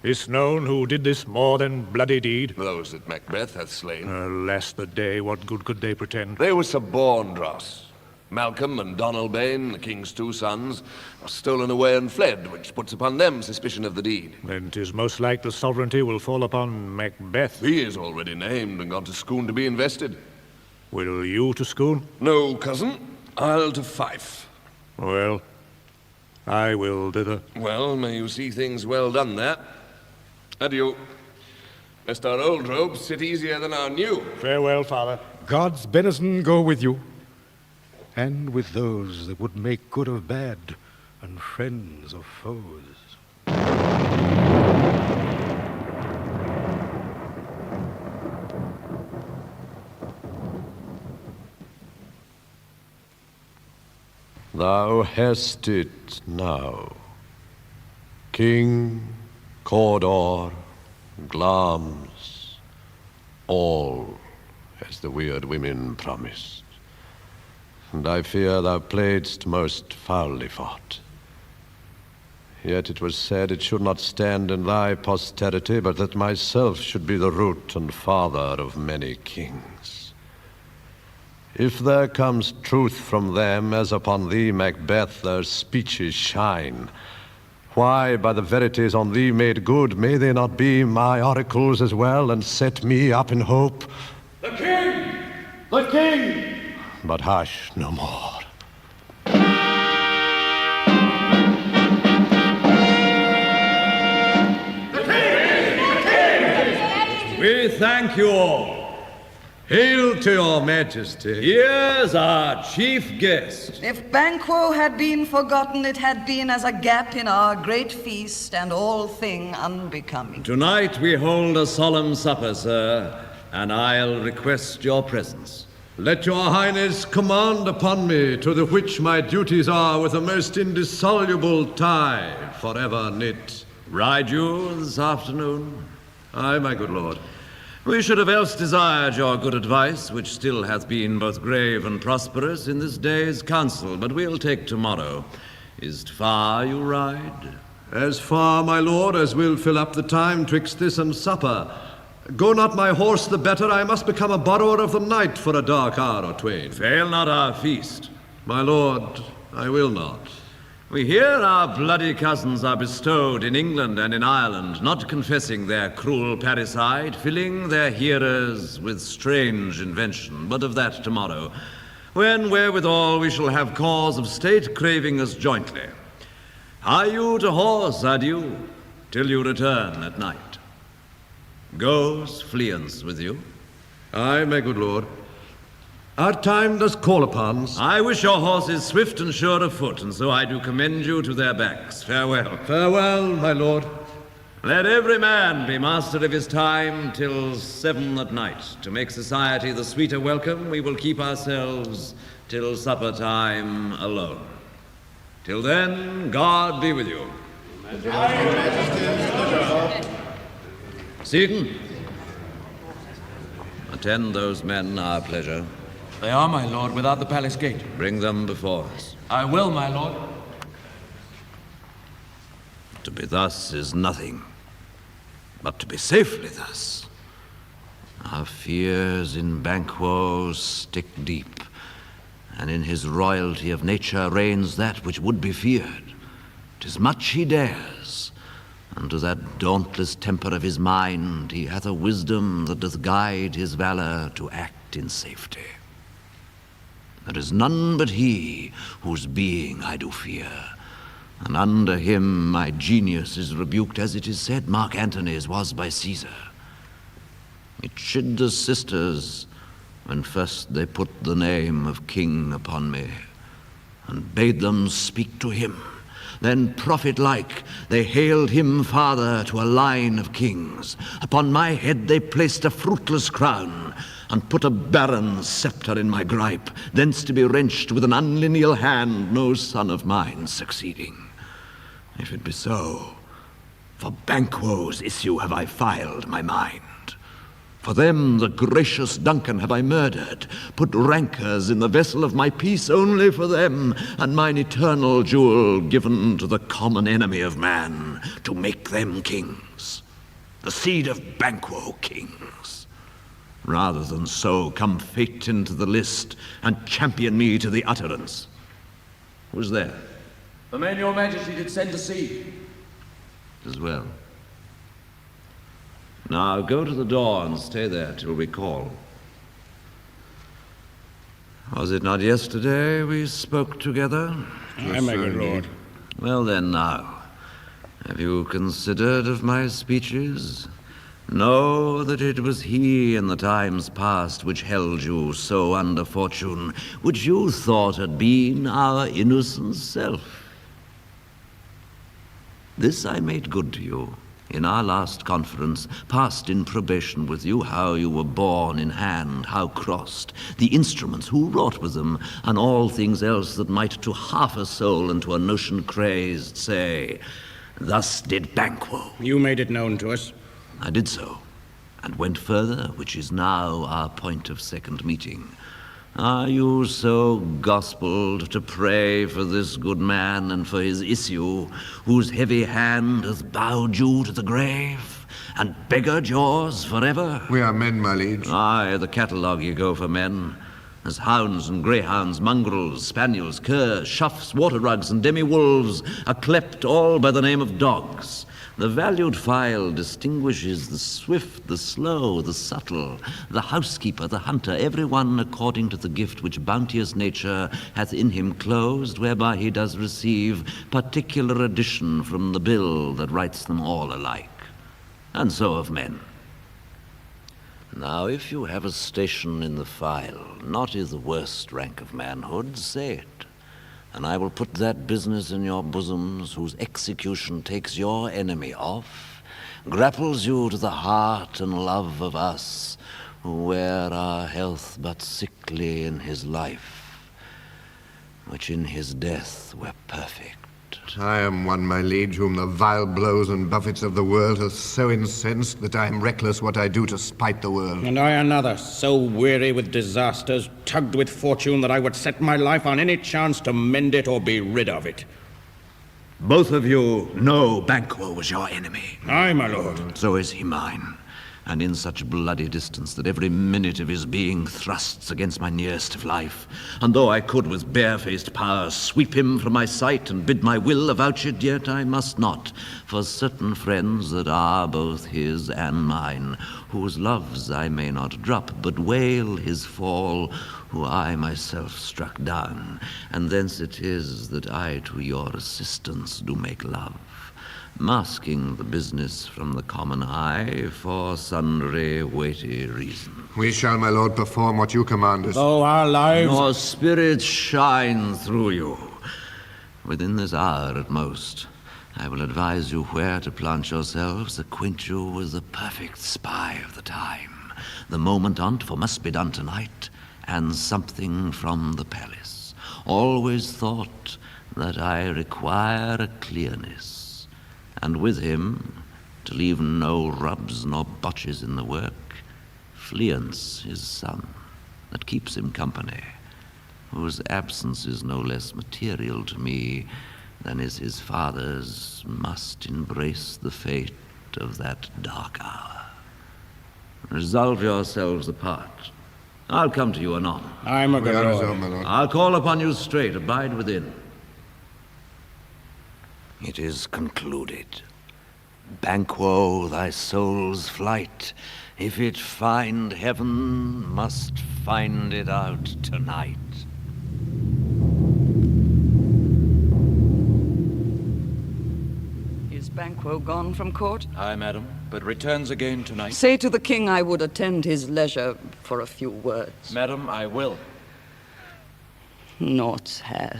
Is known who did this more than bloody deed? Those that Macbeth hath slain. Alas the day, what good could they pretend? They were suborned, Ross. Malcolm and Donalbain, the king's two sons, are stolen away and fled, which puts upon them suspicion of the deed. Then 'tis most like the sovereignty will fall upon Macbeth. He is already named and gone to Scone to be invested. Will you to Scone? No, cousin. I'll to Fife. Well, I will thither. Well, may you see things well done there. Adieu. Lest our old robes sit easier than our new. Farewell, father. God's benison go with you, and with those that would make good of bad, and friends of foes. Thou hast it now. King, Cawdor, Glamis, all as the weird women promised. And I fear thou playedst most foully fought. Yet it was said it should not stand in thy posterity, but that myself should be the root and father of many kings. If there comes truth from them, as upon thee, Macbeth, their speeches shine, Why, by the verities on thee made good, may they not be my oracles as well, and set me up in hope? The king! The king! But hush, no more. We thank you all. Hail to your majesty. Here's our chief guest. If Banquo had been forgotten, it had been as a gap in our great feast, and all thing unbecoming. Tonight we hold a solemn supper, sir, and I'll request your presence. Let your highness command upon me, to the which my duties are with a most indissoluble tie forever knit. Ride you this afternoon? Aye, my good lord. We should have else desired your good advice, which still hath been both grave and prosperous in this day's council, but we'll take tomorrow. Is't far you ride? As far, my lord, as will fill up the time twixt this and supper. Go not my horse the better, I must become a borrower of the night for a dark hour or twain. Fail not our feast. My lord, I will not. We hear our bloody cousins are bestowed in England and in Ireland, not confessing their cruel parricide, filling their hearers with strange invention, but of that tomorrow, when wherewithal we shall have cause of state craving us jointly. Hie you to horse, adieu, till you return at night. Goes Fleance with you? Aye, my good lord. Our time does call upon us. I wish your horses swift and sure of foot, and so I do commend you to their backs. Farewell. Farewell, my lord. Let every man be master of his time till 7 at night. To make society the sweeter welcome, we will keep ourselves till supper time alone. Till then, God be with you. Seaton, attend those men our pleasure. They are, my lord, without the palace gate. Bring them before us. I will, my lord. To be thus is nothing, but to be safely thus. Our fears in Banquo stick deep, and in his royalty of nature reigns that which would be feared. 'Tis much he dares, and to that dauntless temper of his mind he hath a wisdom that doth guide his valor to act in safety. There is none but he whose being I do fear, and under him my genius is rebuked, as it is said Mark Antony's was by Caesar. It chid the sisters when first they put the name of king upon me, and bade them speak to him. Then, prophet-like, they hailed him father to a line of kings. Upon my head they placed a fruitless crown, and put a barren scepter in my gripe, thence to be wrenched with an unlineal hand, no son of mine succeeding. If it be so, for Banquo's issue have I filed my mind. For them the gracious Duncan have I murdered, put rancors in the vessel of my peace only for them, and mine eternal jewel given to the common enemy of man, to make them kings, the seed of Banquo kings. Rather than so, come fate into the list, and champion me to the utterance. Who's there? The men your majesty did send to see. As well. Now go to the door and stay there till we call. Was it not yesterday we spoke together? Aye, my good lord. Well then now, have you considered of my speeches? Know that it was he in the times past which held you so under fortune, which you thought had been our innocent self. This I made good to you in our last conference, passed in probation with you, how you were borne in hand, how crossed, the instruments, who wrought with them, and all things else that might to half a soul and to a notion crazed say, thus did Banquo. You made it known to us. I did so, and went further, which is now our point of second meeting. Are you so gospelled to pray for this good man and for his issue, whose heavy hand hath bowed you to the grave, and beggared yours forever? We are men, my liege. Aye, the catalogue ye go for men. as hounds and greyhounds, mongrels, spaniels, curs, choughs, water rugs, and demi-wolves are clept all by the name of dogs. The valued file distinguishes the swift, the slow, the subtle, the housekeeper, the hunter, every one according to the gift which bounteous nature hath in him closed, whereby he does receive particular addition from the bill that writes them all alike. And so of men. Now, if you have a station in the file, not i' the worst rank of manhood, say it, and I will put that business in your bosoms whose execution takes your enemy off, grapples you to the heart and love of us, who wear our health but sickly in his life, which in his death were perfect. I am one, my liege, whom the vile blows and buffets of the world hath so incensed that I am reckless what I do to spite the world. And I another, so weary with disasters, tugged with fortune, that I would set my life on any chance to mend it or be rid of it. Both of you know Banquo was your enemy. Aye, my lord. So is he mine, and in such bloody distance that every minute of his being thrusts against my nearest of life. And though I could with barefaced power sweep him from my sight and bid my will avouch it, yet I must not, for certain friends that are both his and mine, whose loves I may not drop, but wail his fall, who I myself struck down, and thence it is that I to your assistance do make love, masking the business from the common eye for sundry weighty reasons. We shall, my lord, perform what you command us. Though our lives... Your spirits shine through you. Within this hour at most, I will advise you where to plant yourselves, acquaint you with the perfect spy of the time, the moment on't, for must be done tonight, and something from the palace. Always thought that I require a clearness, and with him, to leave no rubs nor botches in the work, Fleance, his son, that keeps him company, whose absence is no less material to me than is his father's, must embrace the fate of that dark hour. Resolve yourselves apart. I'll come to you anon. I'm a good lord. I'll call upon you straight. Abide within. It is concluded. Banquo, thy soul's flight, if it find heaven, must find it out tonight. Is Banquo gone from court? Aye, madam, but returns again tonight. Say to the king I would attend his leisure for a few words. Madam, I will. Naught's had.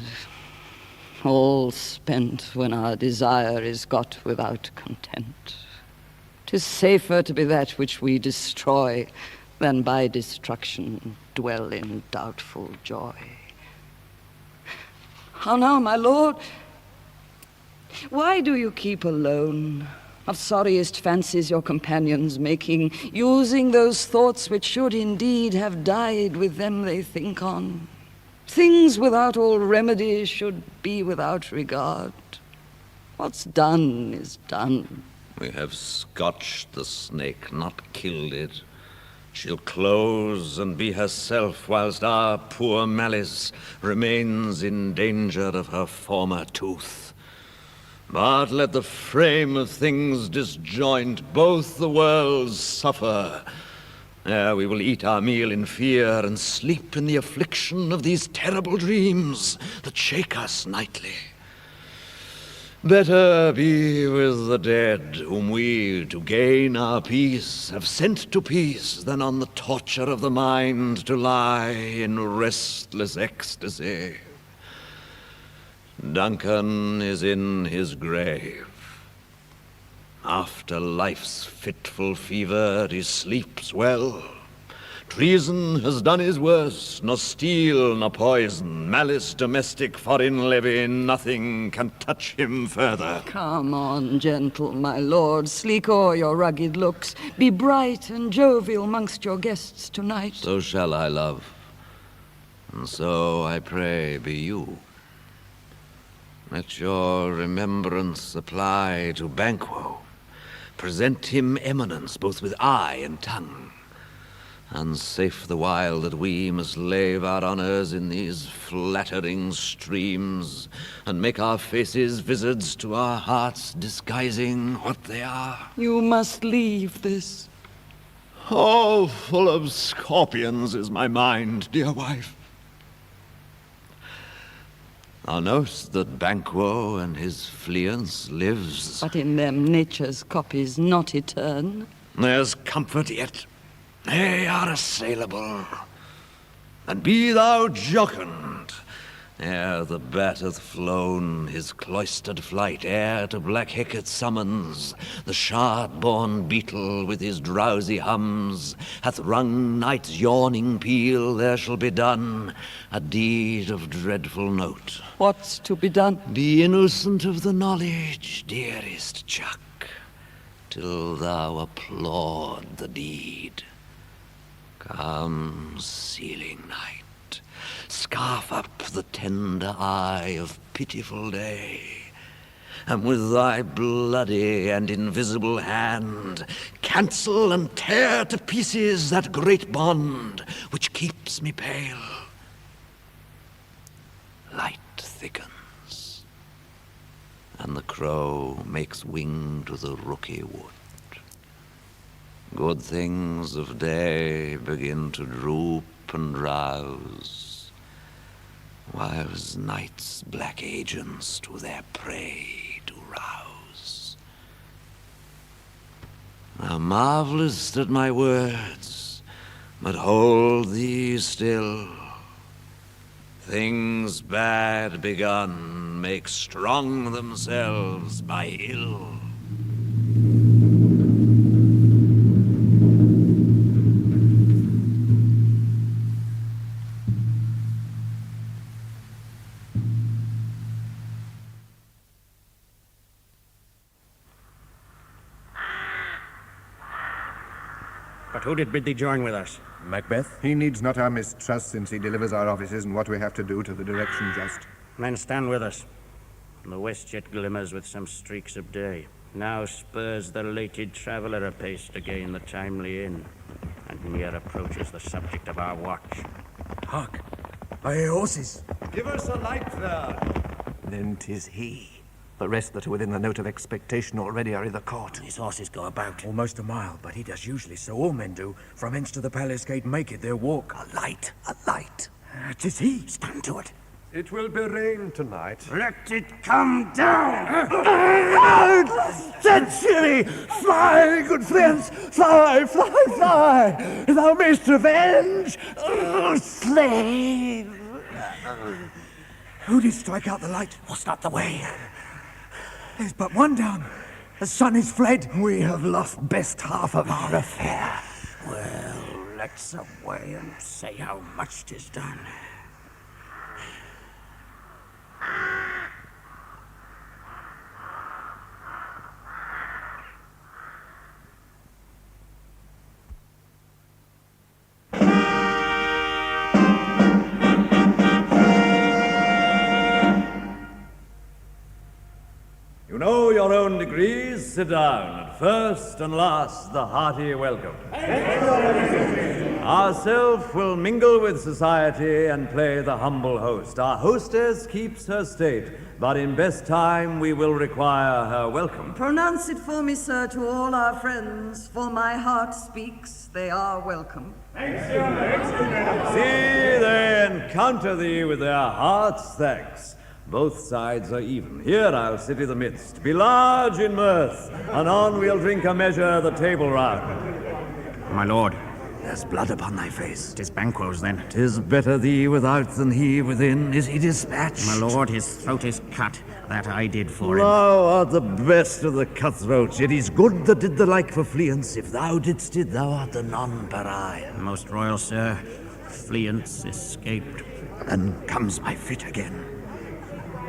All spent when our desire is got without content. 'Tis safer to be that which we destroy than by destruction dwell in doubtful joy. How now, my lord? Why do you keep alone? Of sorriest fancies your companions making, using those thoughts which should indeed have died with them they think on. Things without all remedy should be without regard. What's done is done. We have scotched the snake, not killed it. She'll close and be herself, whilst our poor malice remains in danger of her former tooth. But let the frame of things disjoint, both the worlds suffer, ere we will eat our meal in fear and sleep in the affliction of these terrible dreams that shake us nightly. Better be with the dead, whom we, to gain our peace, have sent to peace, than on the torture of the mind to lie in restless ecstasy. Duncan is in his grave. After life's fitful fever, he sleeps well. Treason has done his worst, nor steel, nor poison, malice domestic, foreign levy, nothing can touch him further. Come on, gentle my lord, sleek o'er your rugged looks. Be bright and jovial mongst your guests tonight. So shall I, love, and so I pray be you. Let your remembrance apply to Banquo. Present him eminence both with eye and tongue. and safe the while that we must lave our honours in these flattering streams, and make our faces visards to our hearts, disguising what they are. You must leave this. Oh, full of scorpions is my mind, dear wife. Thou know'st that Banquo and his fleance lives. But in them nature's copies not etern. There's comfort yet. They are assailable. And be thou jocund, ere the bat hath flown his cloistered flight, ere to black Hecate summons, the shard-born beetle with his drowsy hums hath rung night's yawning peal, there shall be done a deed of dreadful note. What's to be done? Be innocent of the knowledge, dearest Chuck, till thou applaud the deed. Come, sealing night, scarf up the tender eye of pitiful day, and with thy bloody and invisible hand cancel and tear to pieces that great bond which keeps me pale. Light thickens, and the crow makes wing to the rooky wood. Good things of day begin to droop and drowse, whilst night's black agents to their prey do rouse. Thou marvelest at my words, but hold thee still. Things bad begun make strong themselves by ill. But who did bid thee join with us? Macbeth. He needs not our mistrust, since he delivers our offices and what we have to do to the direction just. Men, stand with us. The west yet glimmers with some streaks of day. Now spurs the lated traveller apace to gain the timely inn, and near approaches the subject of our watch. Hark! I hear horses. Give us a light there. Then 'tis he. The rest that are within the note of expectation already are either caught. His horses go about. Almost a mile, but he does usually, so all men do. From hence to the palace gate make it their walk. A light, a light. 'Tis he. Stand to it. It will be rain tonight. Let it come down! Dead Chili! Fly, good friends! Fly, fly, fly! Thou mayst revenge! Slave! Who did strike out the light? What's not the way? There's but one down. The sun is fled. We have lost best half of our affair. Well, let's away and say how much 'tis done. You know your own degrees. Sit down. And first and last, the hearty welcome. Ourself will mingle with society and play the humble host. Our hostess keeps her state, but in best time we will require her welcome. Pronounce it for me, sir, to all our friends, for my heart speaks, they are welcome. See, they encounter thee with their heart's thanks. Both sides are even. Here I'll sit i' the midst. Be large in mirth. Anon we'll drink a measure the table round. My lord. There's blood upon thy face. 'Tis Banquo's, then. 'Tis better thee without than he within. Is he dispatched? My lord, his throat is cut. That I did for him. Thou art the best of the cutthroats, yet he's good that did the like for Fleance. If thou didst it, thou art the nonpareil. Most royal sir, Fleance escaped. And comes my fit again.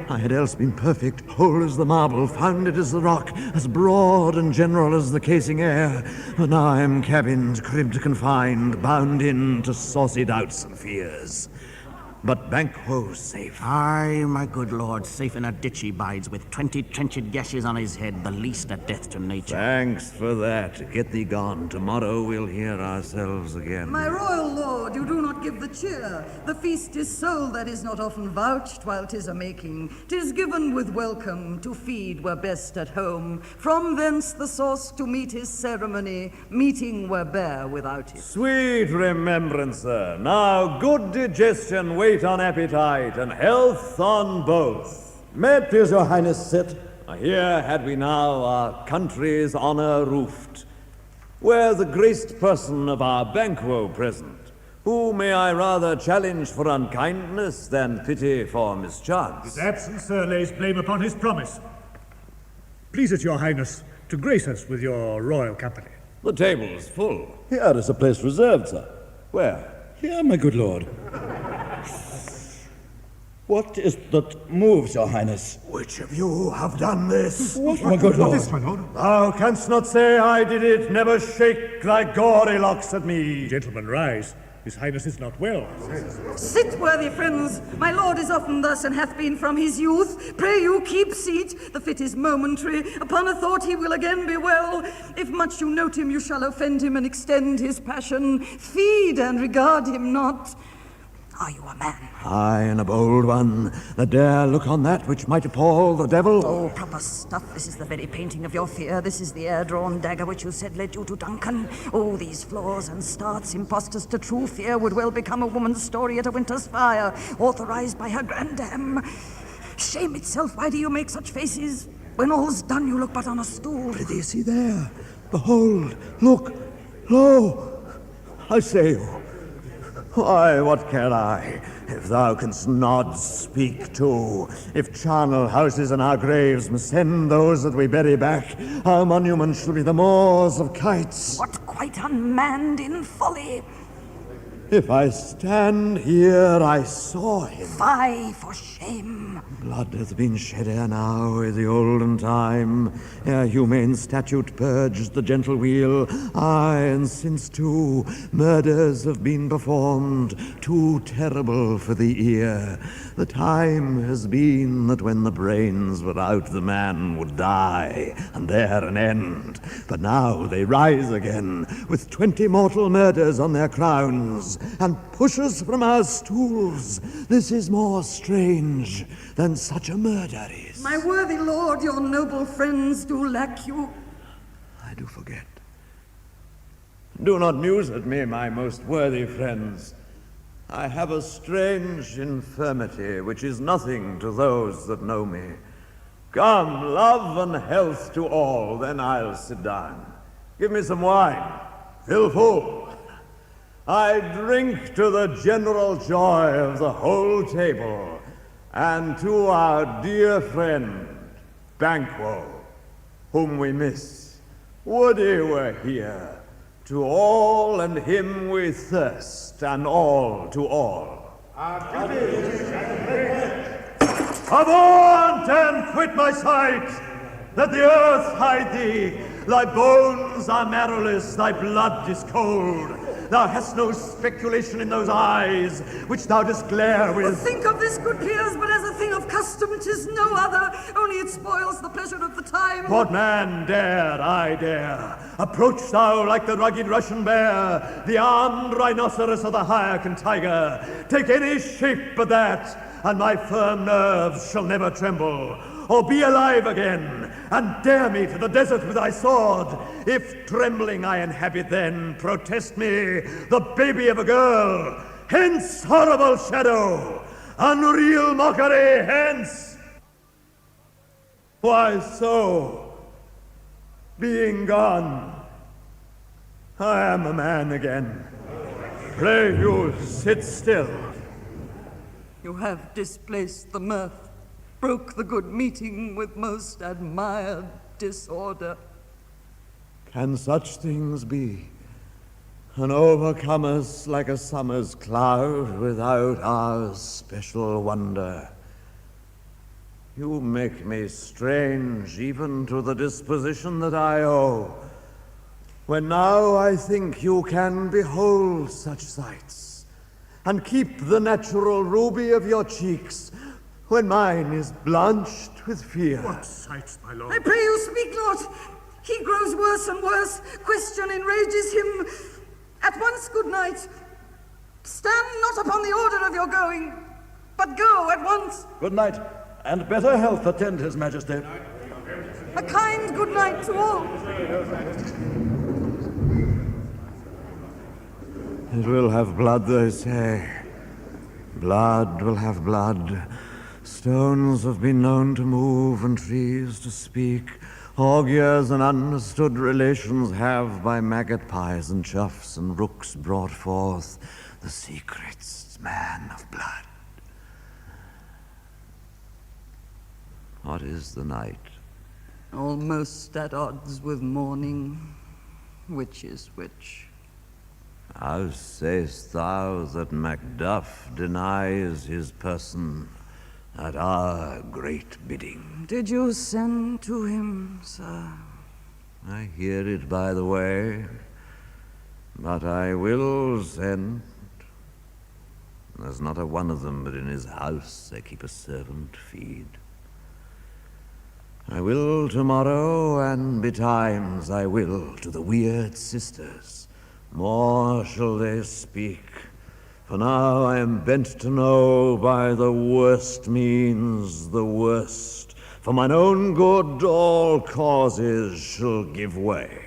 I had else been perfect, whole as the marble, founded as the rock, as broad and general as the casing air. But now I am cabined, cribbed, confined, bound in to saucy doubts and fears. but Banquo's safe. Aye, my good lord, safe in a ditch he bides, with 20 trenched gashes on his head, the least a death to nature. Thanks for that. Get thee gone. Tomorrow we'll hear ourselves again. My royal lord, you do not give the cheer. The feast is sold that is not often vouched while 'tis a-making. 'Tis given with welcome, to feed were best at home. From thence the source to meet his ceremony, meeting were bare without it. Sweet remembrancer, now good digestion wait on appetite, and health on both. Met is your highness sit. Here had we now our country's honor roofed, where the graced person of our Banquo present, who may I rather challenge for unkindness than pity for mischance. His absence, sir, lays blame upon his promise. Please it your highness to grace us with your royal company. The table's full. Here is a place reserved, sir. Where? Here, my good lord. What is that moves, your highness? Which of you have done this? What, my good lord? My lord? Thou canst not say I did it. Never shake thy gory locks at me. Gentlemen, rise. His highness is not well. Sit, worthy friends. My lord is often thus, and hath been from his youth. Pray you keep seat. The fit is momentary. Upon a thought he will again be well. If much you note him, you shall offend him and extend his passion. Feed and regard him not. Are you a man? Aye, and a bold one, that dare look on that which might appall the devil. Oh, proper stuff. This is the very painting of your fear. This is the air-drawn dagger which you said led you to Duncan. Oh, these flaws and starts, impostors to true fear, would well become a woman's story at a winter's fire, authorized by her grandam. Shame itself, why do you make such faces? When all's done, you look but on a stool. Prithee, see there. Behold, look, lo, I say you. Why, what care I, if thou canst nod, speak too? If charnel houses in our graves must send those that we bury back, our monument shall be the moors of kites. What, quite unmanned in folly? If I stand here, I saw him. Fie for shame. Blood hath been shed ere now i' the olden time, ere humane statute purged the gentle wheel. Aye, and since too, murders have been performed, too terrible for the ear. The time has been that when the brains were out, the man would die, and there an end. But now they rise again, with 20 mortal murders on their crowns, and push us from our stools. This is more strange than such a murder is. My worthy lord, your noble friends do lack you. I do forget. Do not muse at me, my most worthy friends. I have a strange infirmity, which is nothing to those that know me. Come, love and health to all, then I'll sit down. Give me some wine. Fill full. I drink to the general joy of the whole table, and to our dear friend, Banquo, whom we miss. Would he were here. To all and him we thirst, and all to all. Avaunt and quit my sight! Let the earth hide thee! Thy bones are marrowless, thy blood is cold. Thou hast no speculation in those eyes, which thou dost glare with. Think of this, good peers, but as a thing of custom, 'tis no other, only it spoils the pleasure of the time. What man dare, I dare. Approach thou like the rugged Russian bear, the armed rhinoceros or the Hyrcan tiger. Take any shape but that, and my firm nerves shall never tremble. Or be alive again, and dare me to the desert with thy sword. If trembling I inhabit then, protest me, the baby of a girl. Hence, horrible shadow! Unreal mockery, hence! Why so? Being gone, I am a man again. Pray you, sit still. You have displaced the mirth, broke the good meeting with most admired disorder. Can such things be? And overcome us like a summer's cloud without our special wonder. You make me strange even to the disposition that I owe, when now I think you can behold such sights, and keep the natural ruby of your cheeks when mine is blanched with fear. What sights, my lord? I pray you speak, Lord. He grows worse and worse. Question enrages him. At once, good night. Stand not upon the order of your going, but go at once. Good night, and better health attend his majesty. A kind good night to all. It will have blood, they say. Blood will have blood. Stones have been known to move and trees to speak. Auguries and understood relations have by maggot pies and choughs and rooks brought forth the secrets, man of blood. What is the night? Almost at odds with morning. Which is which? How sayest thou that Macbeth denies his person at our great bidding? Did you send to him, sir? I hear it by the way, but I will send. There's not a one of them but in his house they keep a servant feed. I will tomorrow, and betimes I will to the weird sisters. More shall they speak, for now I am bent to know by the worst means the worst. For mine own good all causes shall give way.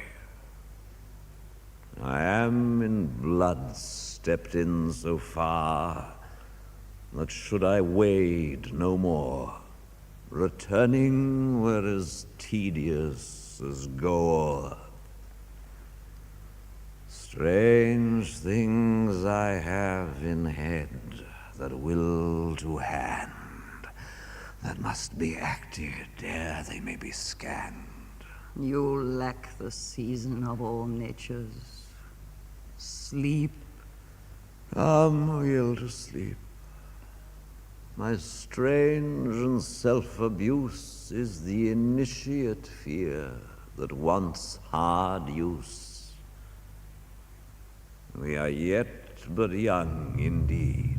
I am in blood stepped in so far that should I wade no more, returning were as tedious as gore. Strange things I have in head that will to hand, that must be acted ere they may be scanned. You lack the season of all natures. Sleep. Come, we'll to sleep. My strange and self-abuse is the initiate fear that wants hard use. We are yet but young indeed.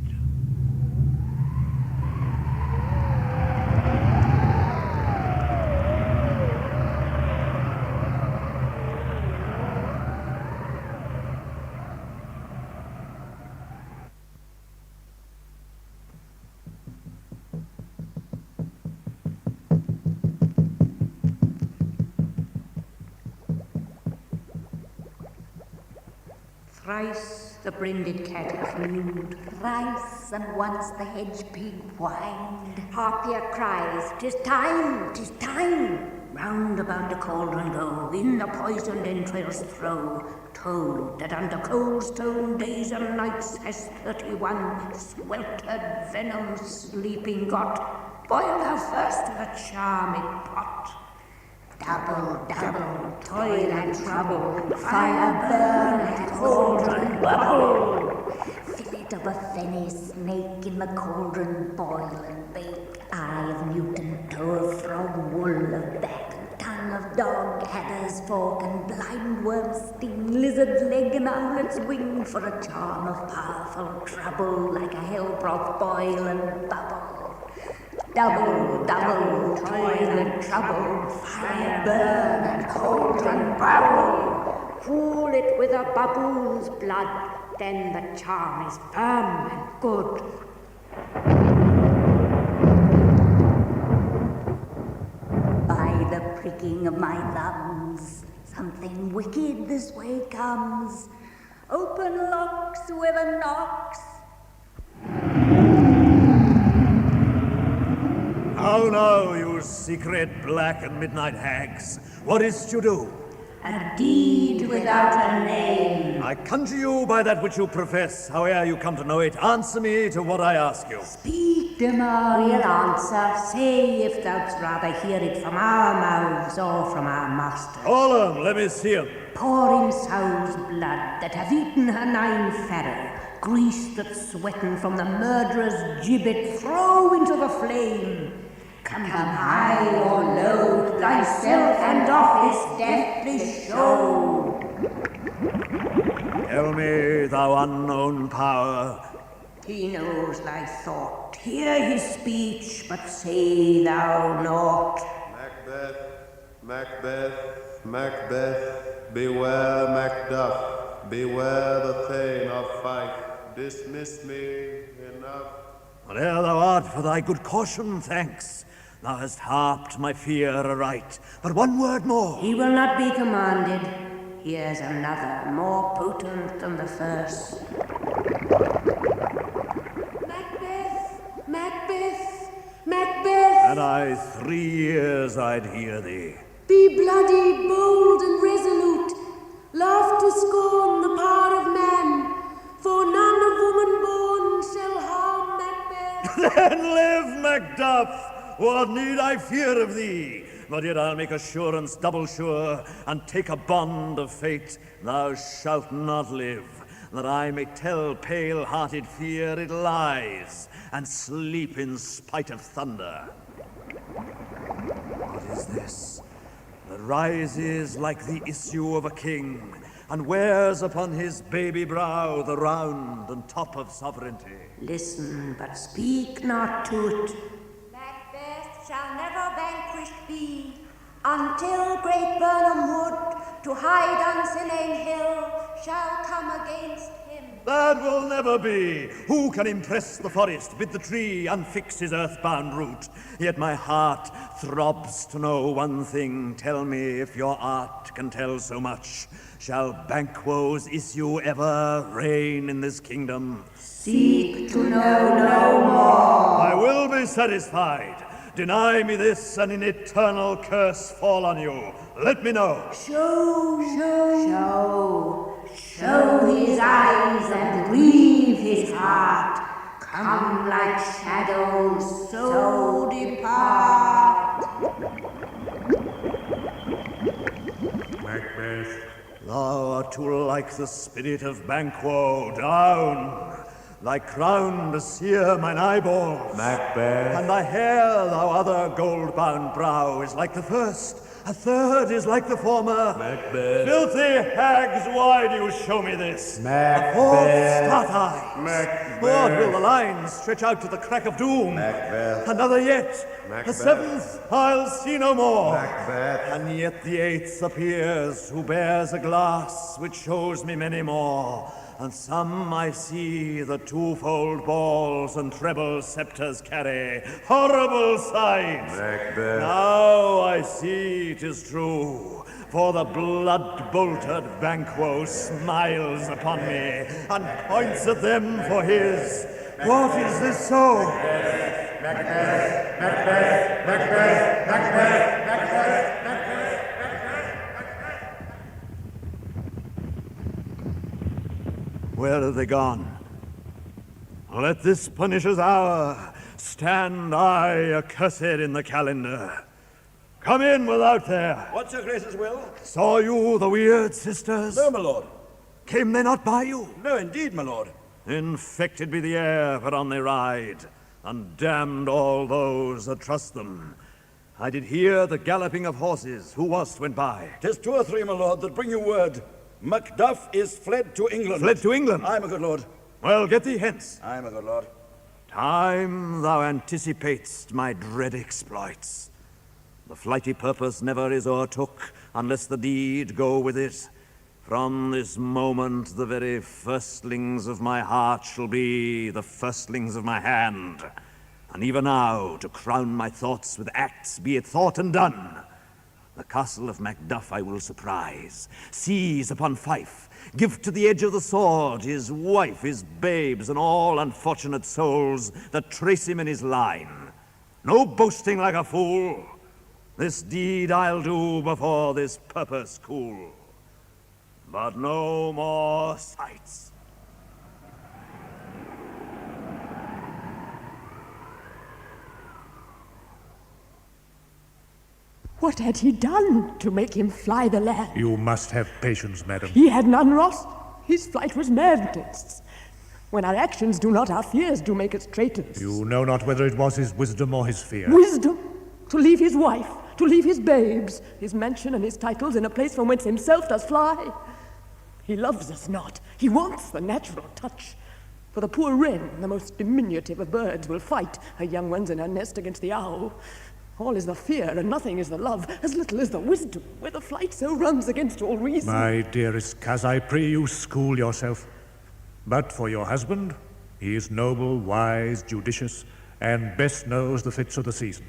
Thrice the brinded cat clewed, thrice and once the hedge pig whined. Harpier cries, "'Tis time, 'tis time!" Round about the cauldron go, in the poisoned entrails throw. Told that under cold stone days and nights has 31 sweltered venom sleeping got. Boil thou first the charming pot. Double, double, toil and trouble, fire burn and cauldron bubble. Fillet of a fenny snake in the cauldron boil and bake. Eye of mutant, toe of frog, wool of bat, tongue of dog, adder's fork and blind worm sting, lizard's leg and owlet's wing for a charm of powerful trouble, like a hell broth boil and bubble. Double, double, toil and trouble, fire burn and cauldron bubble. Cool it with a baboon's blood, then the charm is firm and good. By the pricking of my thumbs, something wicked this way comes. Open locks, whoever knocks. How now, you secret black and midnight hags? What is to do? A deed without a name. I conjure you by that which you profess, howe'er you come to know it, answer me to what I ask you. Speak, demand. We'll answer. Say if thou'dst rather hear it from our mouths or from our master. Call 'em, let me see 'em. Pour in sow's blood that hath eaten her 9 farrow, grease that's sweaten from the murderer's gibbet, throw into the flame. Come high or low, thyself and office deathly show. Tell me, thou unknown power, He knows thy thought. Hear his speech, but say thou naught. Macbeth, Macbeth, Macbeth, beware Macduff, beware the Thane of Fife. Dismiss me, enough. Whate'er thou art for thy good caution, thanks. Thou hast harped my fear aright. But one word more. He will not be commanded. Here's another, more potent than the first. Macbeth, Macbeth, Macbeth. Had I 3 years, I'd hear thee. Be bloody, bold, and resolute. Laugh to scorn the power of man, for none of woman born shall harm Macbeth. Then live, Macduff! What need I fear of thee? But yet I'll make assurance double sure, and take a bond of fate. Thou shalt not live, that I may tell pale-hearted fear it lies, and sleep in spite of thunder. What is this that rises like the issue of a king, and wears upon his baby brow the round and top of sovereignty? Listen, but speak not to't. Macbeth shall never vanquished be, until great Burnham Wood, to hide on Sinane Hill, shall come against him. That will never be. Who can impress the forest, bid the tree unfix his earthbound root? Yet my heart throbs to know one thing. Tell me if your art can tell so much. Shall Banquo's issue ever reign in this kingdom? Seek to know no more. I will be satisfied. Deny me this, and an eternal curse fall on you. Let me know. Show his eyes and grieve his heart. Come like shadows, so depart. Macbeth, thou art too like the spirit of Banquo. Down! Thy crown to sear mine eyeballs. Macbeth. And thy hair, thou other gold-bound brow, is like the first. A third is like the former. Macbeth. Filthy hags, why do you show me this? Macbeth. A fourth start eyes. Macbeth. What will the lines stretch out to the crack of doom? Macbeth. Another yet. Macbeth. The seventh I'll see no more. Macbeth. And yet the eighth appears, who bears a glass which shows me many more. And some I see the twofold balls and treble scepters carry. Horrible sight! Macbeth. Now I see 'tis true, for the blood-bolted Banquo smiles upon me and points at them for his. What is this so? Macbeth, Macbeth, Macbeth, Macbeth, Macbeth, Macbeth. Where are they gone? Let this punisher's hour stand I accursed in the calendar. Come in without there. What's your grace's will? Saw you the weird sisters? No, my lord. Came they not by you? No, indeed, my lord. Infected be the air whereon they ride, and damned all those that trust them. I did hear the galloping of horses. Who was't went by? 'Tis 2 or 3, my lord, that bring you word. Macduff is fled to England. Fled to England? Aye, my good lord. Well, get thee hence. Aye, my good lord. Time thou anticipatest my dread exploits. The flighty purpose never is o'ertook, unless the deed go with it. From this moment the very firstlings of my heart shall be the firstlings of my hand. And even now, to crown my thoughts with acts, be it thought and done. The castle of Macduff I will surprise, seize upon Fife, give to the edge of the sword his wife, his babes, and all unfortunate souls that trace him in his line. No boasting like a fool. This deed I'll do before this purpose cool. But no more sights. What had he done to make him fly the land? You must have patience, madam. He had none lost. His flight was madness. When our actions do not, our fears do make us traitors. You know not whether it was his wisdom or his fear. Wisdom? To leave his wife, to leave his babes, his mansion and his titles in a place from whence himself does fly. He loves us not. He wants the natural touch. For the poor wren, the most diminutive of birds, will fight her young ones in her nest against the owl. All is the fear, and nothing is the love, as little is the wisdom, where the flight so runs against all reason. My dearest coz, I pray you school yourself. But for your husband, he is noble, wise, judicious, and best knows the fits of the season.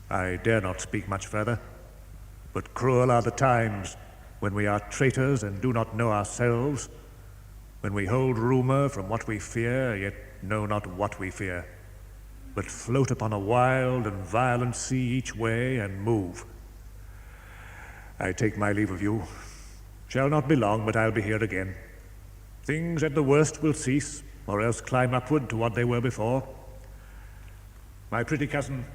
I dare not speak much further, but cruel are the times when we are traitors and do not know ourselves, when we hold rumour from what we fear, yet know not what we fear, but float upon a wild and violent sea each way and move. I take my leave of you. Shall not be long, but I'll be here again. Things at the worst will cease, or else climb upward to what they were before. My pretty cousin,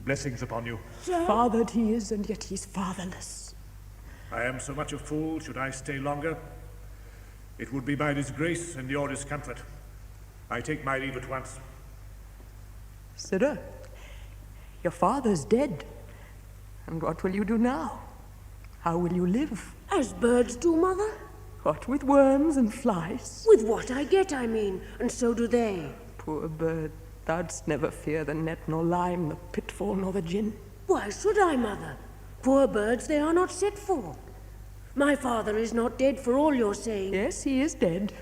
blessings upon you. Fathered he is, and yet he's fatherless. I am so much a fool, should I stay longer? It would be my disgrace and your discomfort. I take my leave at once. Sirrah, your father's dead. And what will you do now? How will you live? As birds do, Mother. What, with worms and flies? With what I get, I mean, and so do they. Poor bird, thou'dst never fear the net nor lime, the pitfall nor the gin. Why should I, Mother? Poor birds they are not set for. My father is not dead for all your saying. Yes, he is dead.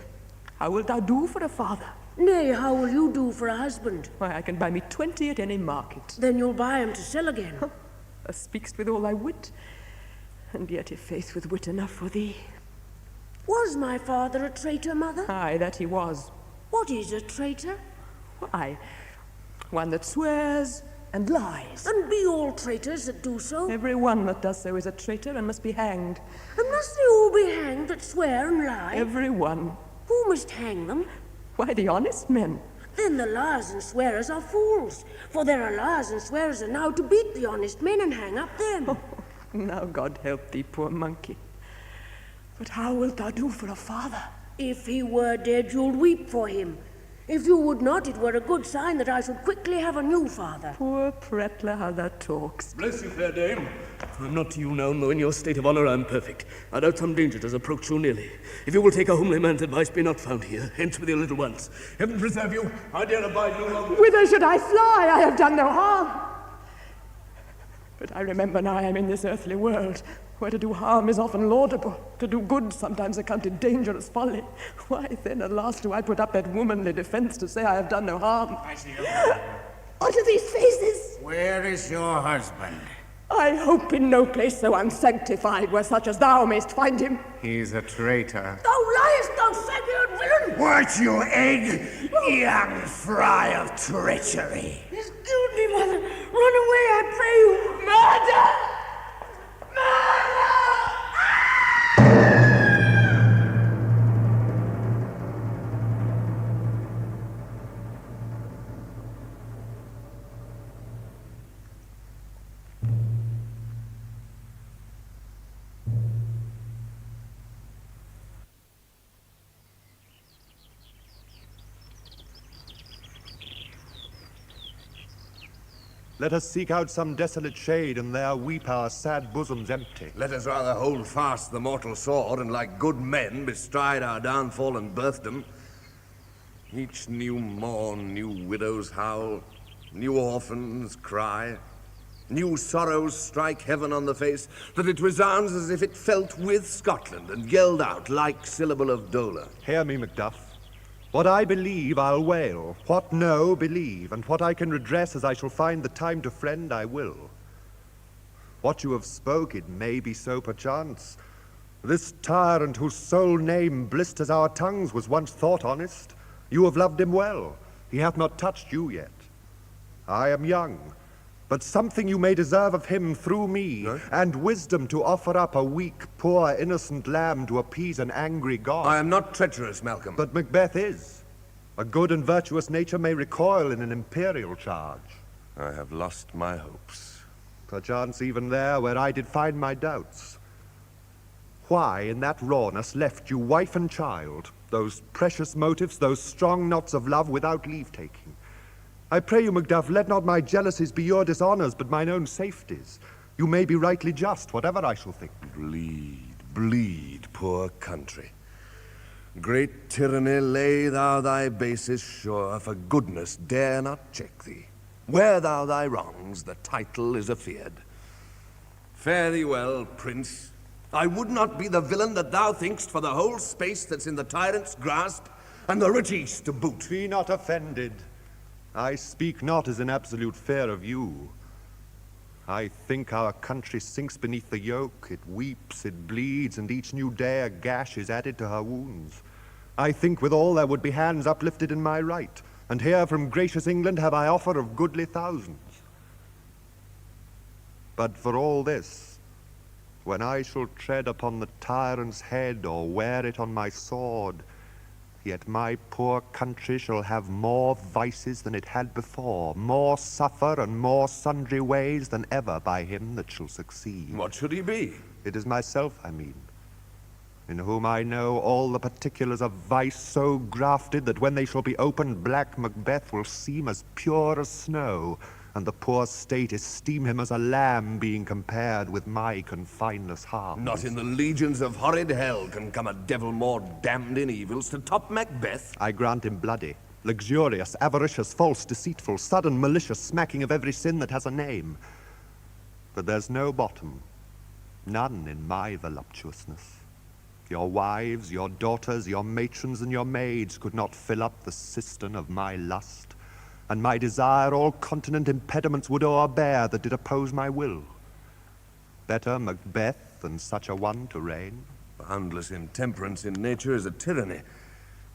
How wilt thou do for a father? Nay, how will you do for a husband? Why, I can buy me 20 at any market. Then you'll buy 'em to sell again. Thou speak'st with all thy wit, and yet if faith with wit enough for thee. Was my father a traitor, Mother? Aye, that he was. What is a traitor? Why, one that swears and lies. And be all traitors that do so? Every one that does so is a traitor and must be hanged. And must they all be hanged that swear and lie? Every one. Who must hang them? Why, the honest men. Then the liars and swearers are fools, for there are liars and swearers enow to beat the honest men and hang up them. Oh, now God help thee, poor monkey. But how wilt thou do for a father? If he were dead, you'll weep for him. If you would not, it were a good sign that I should quickly have a new father. Poor prattler, how thou talks. Bless you, fair dame. I'm not to you known, though in your state of honour I'm perfect. I doubt some danger does approach you nearly. If you will take a homely man's advice, be not found here. Hence with your little ones. Heaven preserve you. I dare abide no longer. Whither should I fly? I have done no harm. But I remember now I am in this earthly world, where to do harm is often laudable, to do good sometimes accounted dangerous folly. Why then, at last, do I put up that womanly defence to say I have done no harm? I see you. What are these faces? Where is your husband? I hope in no place so unsanctified where such as thou mayst find him. He's a traitor. Thou liest, thou fag-eared villain! What, you egg, young fry of treachery? He's killed me, Mother. Run away, I pray you. Murder! Let us seek out some desolate shade, and there weep our sad bosoms empty. Let us rather hold fast the mortal sword, and like good men bestride our downfall and birthdom. Each new morn, new widows howl, new orphans cry, new sorrows strike heaven on the face, that it resounds as if it felt with Scotland, and yelled out like syllable of dolour. Hear me, Macduff. What I believe, I'll wail. What know, believe. And what I can redress as I shall find the time to friend, I will. What you have spoke, it may be so perchance. This tyrant whose sole name blisters our tongues was once thought honest. You have loved him well. He hath not touched you yet. I am young, but something you may deserve of him through me, and wisdom to offer up a weak, poor, innocent lamb to appease an angry god. I am not treacherous, Malcolm. But Macbeth is. A good and virtuous nature may recoil in an imperial charge. I have lost my hopes. Perchance even there where I did find my doubts. Why in that rawness left you wife and child, those precious motives, those strong knots of love without leave-taking? I pray you, Macduff, let not my jealousies be your dishonours, but mine own safeties. You may be rightly just, whatever I shall think. Bleed, bleed, poor country. Great tyranny, lay thou thy basis sure, for goodness dare not check thee. Wear thou thy wrongs, the title is afeard. Fare thee well, prince. I would not be the villain that thou think'st for the whole space that's in the tyrant's grasp, and the rich east to boot. Be not offended. I speak not as in absolute fear of you. I think our country sinks beneath the yoke. It weeps, it bleeds, and each new day a gash is added to her wounds. I think withal there would be hands uplifted in my right, and here from gracious England have I offer of goodly thousands. But for all this, when I shall tread upon the tyrant's head or wear it on my sword, yet my poor country shall have more vices than it had before, more suffer and more sundry ways than ever by him that shall succeed. What should he be? It is myself, I mean, in whom I know all the particulars of vice so grafted that when they shall be opened, black Macbeth will seem as pure as snow, and the poor state esteem him as a lamb being compared with my confineless heart. Not in the legions of horrid hell can come a devil more damned in evils to top Macbeth. I grant him bloody, luxurious, avaricious, false, deceitful, sudden, malicious, smacking of every sin that has a name. But there's no bottom, none in my voluptuousness. Your wives, your daughters, your matrons, and your maids could not fill up the cistern of my lust, and my desire all continent impediments would o'erbear that did oppose my will. Better Macbeth than such a one to reign. Boundless intemperance in nature is a tyranny.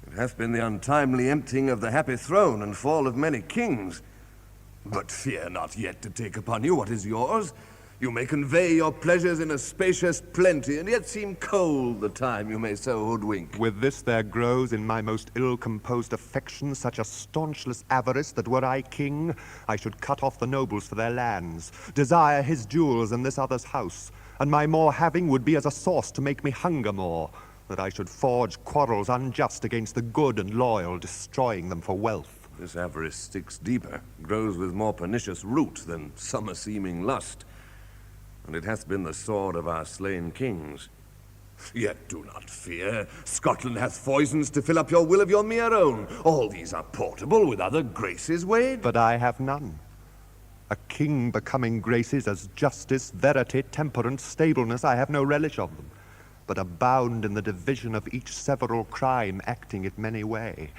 It hath been the untimely emptying of the happy throne and fall of many kings. But fear not yet to take upon you what is yours. You may convey your pleasures in a spacious plenty, and yet seem cold the time you may so hoodwink. With this there grows in my most ill-composed affection such a staunchless avarice that were I king, I should cut off the nobles for their lands, desire his jewels and this other's house, and my more having would be as a source to make me hunger more, that I should forge quarrels unjust against the good and loyal, destroying them for wealth. This avarice sticks deeper, grows with more pernicious root than summer-seeming lust. And it hath been the sword of our slain kings. Yet do not fear. Scotland hath foisons to fill up your will of your mere own. All these are portable with other graces, Wade. But I have none. A king becoming graces as justice, verity, temperance, stableness, I have no relish of them, but abound in the division of each several crime, acting it many way.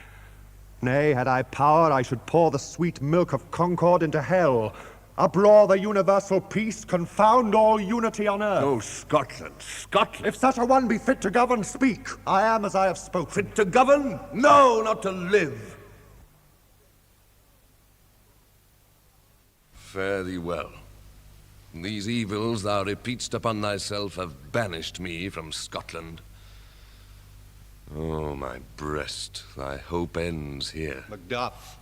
Nay, had I power, I should pour the sweet milk of concord into hell, uproar the universal peace, confound all unity on earth. Oh, Scotland, Scotland! If such a one be fit to govern, speak. I am as I have spoken. Fit to govern? No, not to live. Fare thee well. These evils thou repeat'st upon thyself have banished me from Scotland. Oh, my breast, thy hope ends here. Macduff,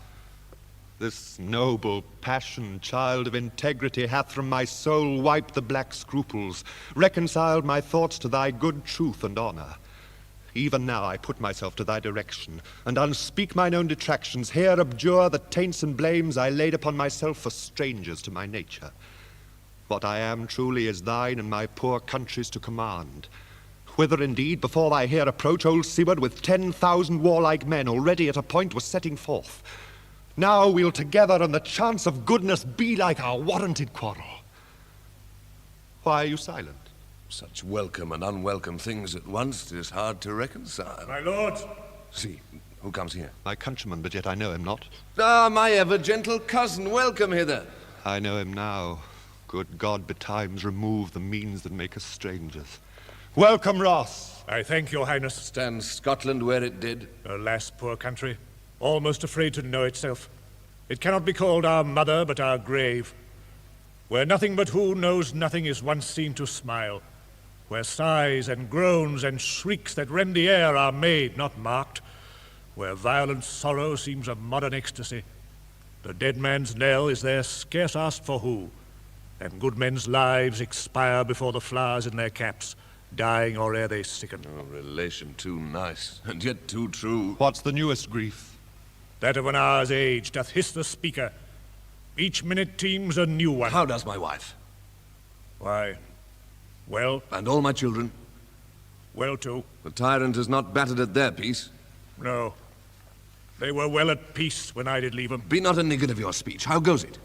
this noble passion, child of integrity, hath from my soul wiped the black scruples, reconciled my thoughts to thy good truth and honor. Even now I put myself to thy direction, and unspeak mine own detractions, here abjure the taints and blames I laid upon myself for strangers to my nature. What I am truly is thine and my poor country's to command. Whither indeed, before thy here approach, old Seward with 10,000 warlike men already at a point was setting forth. Now we'll together and the chance of goodness be like our warranted quarrel. Why are you silent? Such welcome and unwelcome things at once, 'tis hard to reconcile. My lord! See, who comes here? My countryman, but yet I know him not. Ah, my ever-gentle cousin, welcome hither. I know him now. Good God, betimes remove the means that make us strangers. Welcome, Ross! I thank your highness. Stands Scotland where it did? Alas, poor country, almost afraid to know itself. It cannot be called our mother, but our grave. Where nothing but who knows nothing is once seen to smile. Where sighs and groans and shrieks that rend the air are made, not marked. Where violent sorrow seems a modern ecstasy. The dead man's knell is there scarce asked for who. And good men's lives expire before the flowers in their caps, dying or ere they sicken. Oh, relation too nice, and yet too true. What's the newest grief? That of an hour's age doth hiss the speaker. Each minute teems a new one. How does my wife? Why, well... And all my children? Well, too. The tyrant is not battered at their peace. No. They were well at peace when I did leave them. Be not a niggard of your speech. How goes it?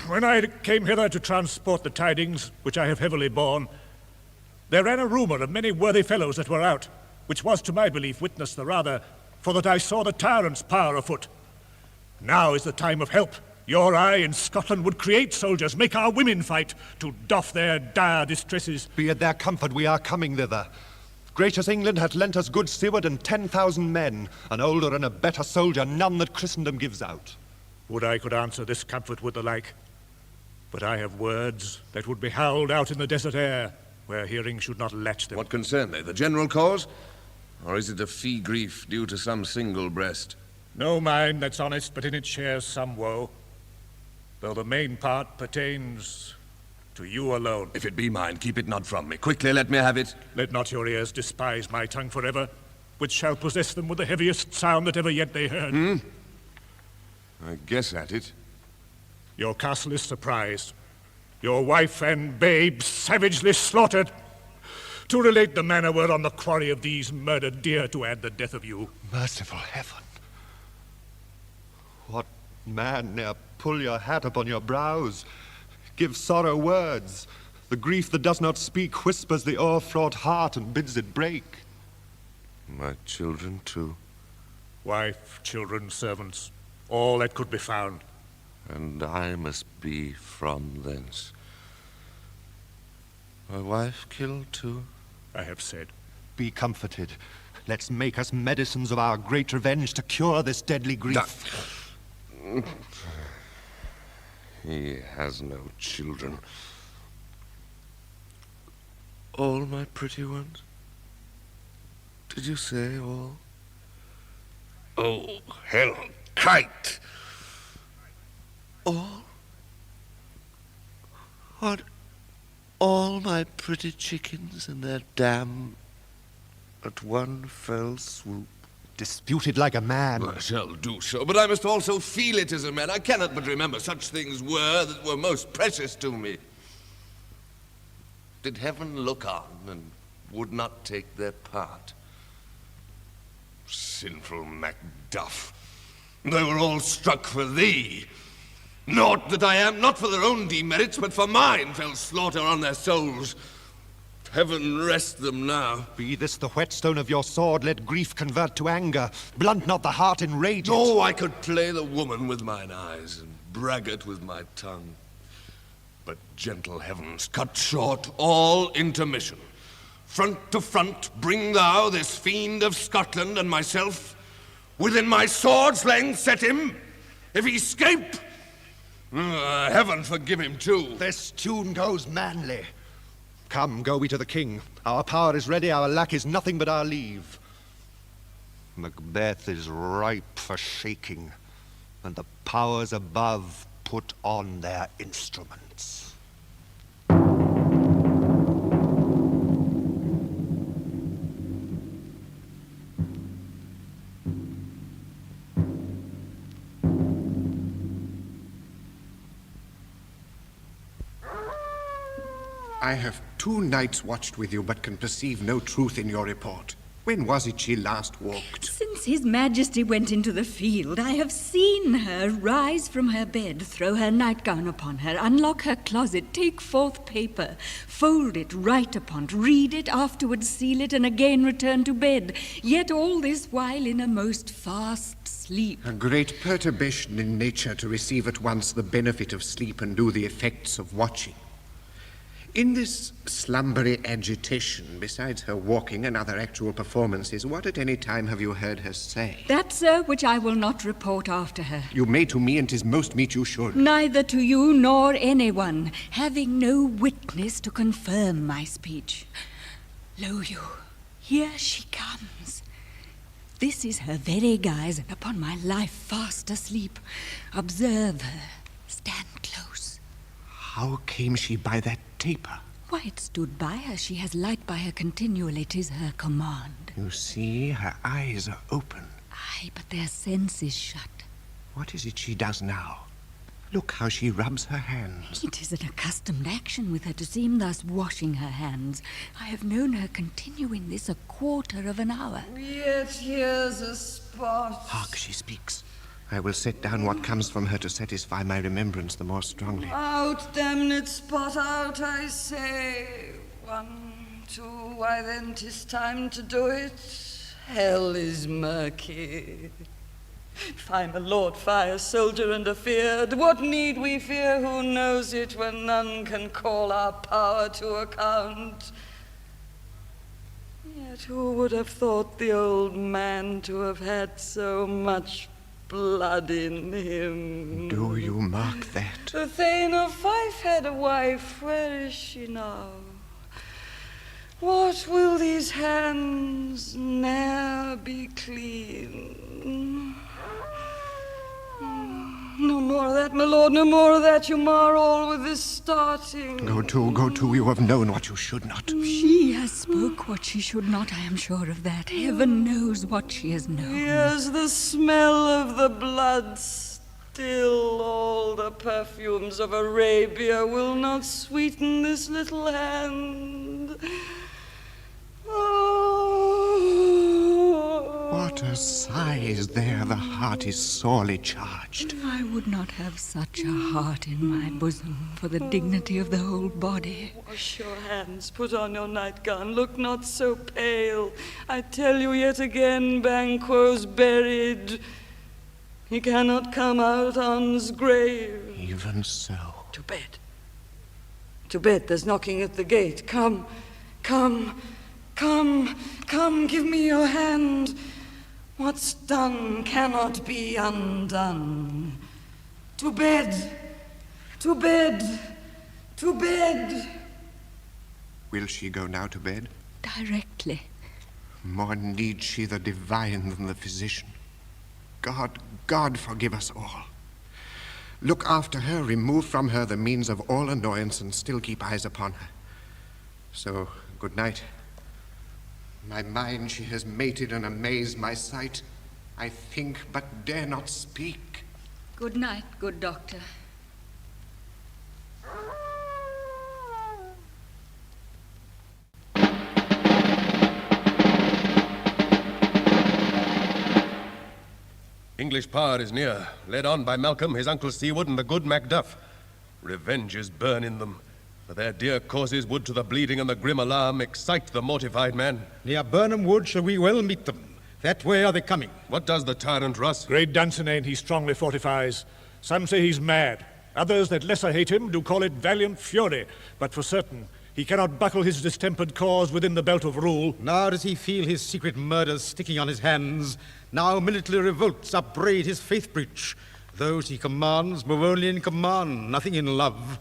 When I came hither to transport the tidings, which I have heavily borne, there ran a rumour of many worthy fellows that were out, which was to my belief witness the rather, for that I saw the tyrant's power afoot. Now is the time of help. Your eye in Scotland would create soldiers, make our women fight, to doff their dire distresses. Be it their comfort we are coming thither. Gracious England hath lent us good steward and 10,000 men, an older and a better soldier, none that Christendom gives out. Would I could answer this comfort with the like. But I have words that would be howled out in the desert air, where hearing should not latch them. What concern they? The general cause? Or is it a fee grief due to some single breast? No mind that's honest, but in it shares some woe. Though the main part pertains to you alone. If it be mine, keep it not from me. Quickly let me have it. Let not your ears despise my tongue forever, which shall possess them with the heaviest sound that ever yet they heard. I guess at it. Your castle is surprised. Your wife and babes savagely slaughtered. To relate the manner whereon the quarry of these murdered deer to add the death of you. Merciful heaven. What man ne'er pull your hat upon your brows? Give sorrow words. The grief that does not speak whispers the o'erfraught heart and bids it break. My children, too. Wife, children, servants, all that could be found. And I must be from thence. My wife killed, too? I have said. Be comforted. Let's make us medicines of our great revenge to cure this deadly grief. He has no children. All my pretty ones? Did you say all? Oh, hell, kite! All? What? All my pretty chickens and their dam at one fell swoop? Disputed like a man. I shall do so, but I must also feel it as a man. I cannot but remember such things were that were most precious to me. Did heaven look on and would not take their part? Sinful Macduff, they were all struck for thee. Naught that I am, not for their own demerits, but for mine, fell slaughter on their souls. Heaven rest them now. Be this the whetstone of your sword, let grief convert to anger. Blunt not the heart in rage. Oh, I could play the woman with mine eyes, and braggart with my tongue. But gentle heavens, cut short all intermission. Front to front bring thou this fiend of Scotland and myself. Within my sword's length set him. If he escape, heaven forgive him too. This tune goes manly. Come, go we to the king. Our power is ready, our lack is nothing but our leave. Macbeth is ripe for shaking, and the powers above put on their instruments. I have 2 nights watched with you, but can perceive no truth in your report. When was it she last walked? Since His Majesty went into the field, I have seen her rise from her bed, throw her nightgown upon her, unlock her closet, take forth paper, fold it, write upon it, read it, afterwards seal it, and again return to bed. Yet all this while in a most fast sleep. A great perturbation in nature to receive at once the benefit of sleep and do the effects of watching. In this slumbery agitation, besides her walking and other actual performances, what at any time have you heard her say? That, sir, which I will not report after her. You may to me, and 'tis most meet you should. Neither to you nor anyone, having no witness to confirm my speech. Lo you, here she comes. This is her very guise, upon my life fast asleep. Observe her, stand close. How came she by that taper? Why, it stood by her. She has light by her continually. 'Tis her command. You see, her eyes are open. Aye, but their sense is shut. What is it she does now? Look how she rubs her hands. It is an accustomed action with her to seem thus washing her hands. I have known her continue in this a quarter of an hour. Yet here's a spot. Hark, she speaks. I will set down what comes from her to satisfy my remembrance the more strongly. Out, damn it, spot out, I say. 1, 2, why then 'tis time to do it. Hell is murky. If I'm a Lord Fire soldier and afeard, what need we fear? Who knows it when none can call our power to account? Yet who would have thought the old man to have had so much blood in him? Do you mark that? The Thane of Fife had a wife. Where is she now? What will these hands ne'er be clean? No more of that, my lord, no more of that. You mar all with this starting. Go to, you have known what you should not. She has spoke what she should not, I am sure of that. Heaven knows what she has known. Here's the smell of the blood still. All the perfumes of Arabia will not sweeten this little hand. What a sigh is there, the heart is sorely charged. I would not have such a heart in my bosom for the dignity of the whole body. Wash your hands, put on your nightgown, look not so pale. I tell you yet again, Banquo's buried. He cannot come out on's grave. Even so. To bed. To bed, there's knocking at the gate. Come, give me your hand. What's done cannot be undone. To bed, to bed, to bed. Will she go now to bed? Directly. More needs she the divine than the physician. God forgive us all. Look after her, remove from her the means of all annoyance, and still keep eyes upon her. So, good night. My mind she has mated and amazed my sight. I think but dare not speak. Good night, good doctor. English power is near, led on by Malcolm, his uncle Seward, and the good Macduff. Revenge is burn in them. For their dear causes would to the bleeding and the grim alarm excite the mortified man. Near Burnham Wood shall we well meet them. That way are they coming. What does the tyrant Russ? Great Dunsinane he strongly fortifies. Some say he's mad. Others that lesser hate him do call it valiant fury. But for certain, he cannot buckle his distempered cause within the belt of rule. Now does he feel his secret murders sticking on his hands. Now military revolts upbraid his faith breach. Those he commands move only in command, nothing in love.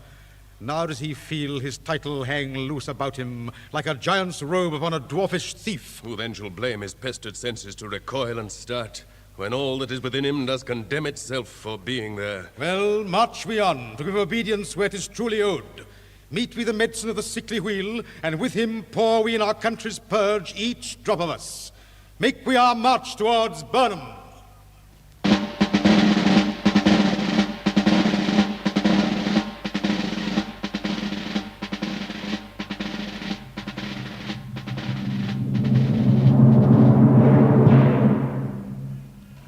Now does he feel his title hang loose about him, like a giant's robe upon a dwarfish thief. Who then shall blame his pestered senses to recoil and start, when all that is within him does condemn itself for being there? Well, march we on, to give obedience where 'tis truly owed. Meet we the medicine of the sickly wheel, and with him pour we in our country's purge each drop of us. Make we our march towards Burnham.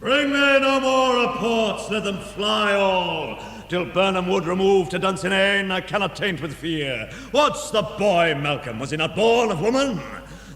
Bring me no more reports, let them fly all. Till Burnham Wood remove to Dunsinane, I cannot taint with fear. What's the boy, Malcolm? Was he not born of woman?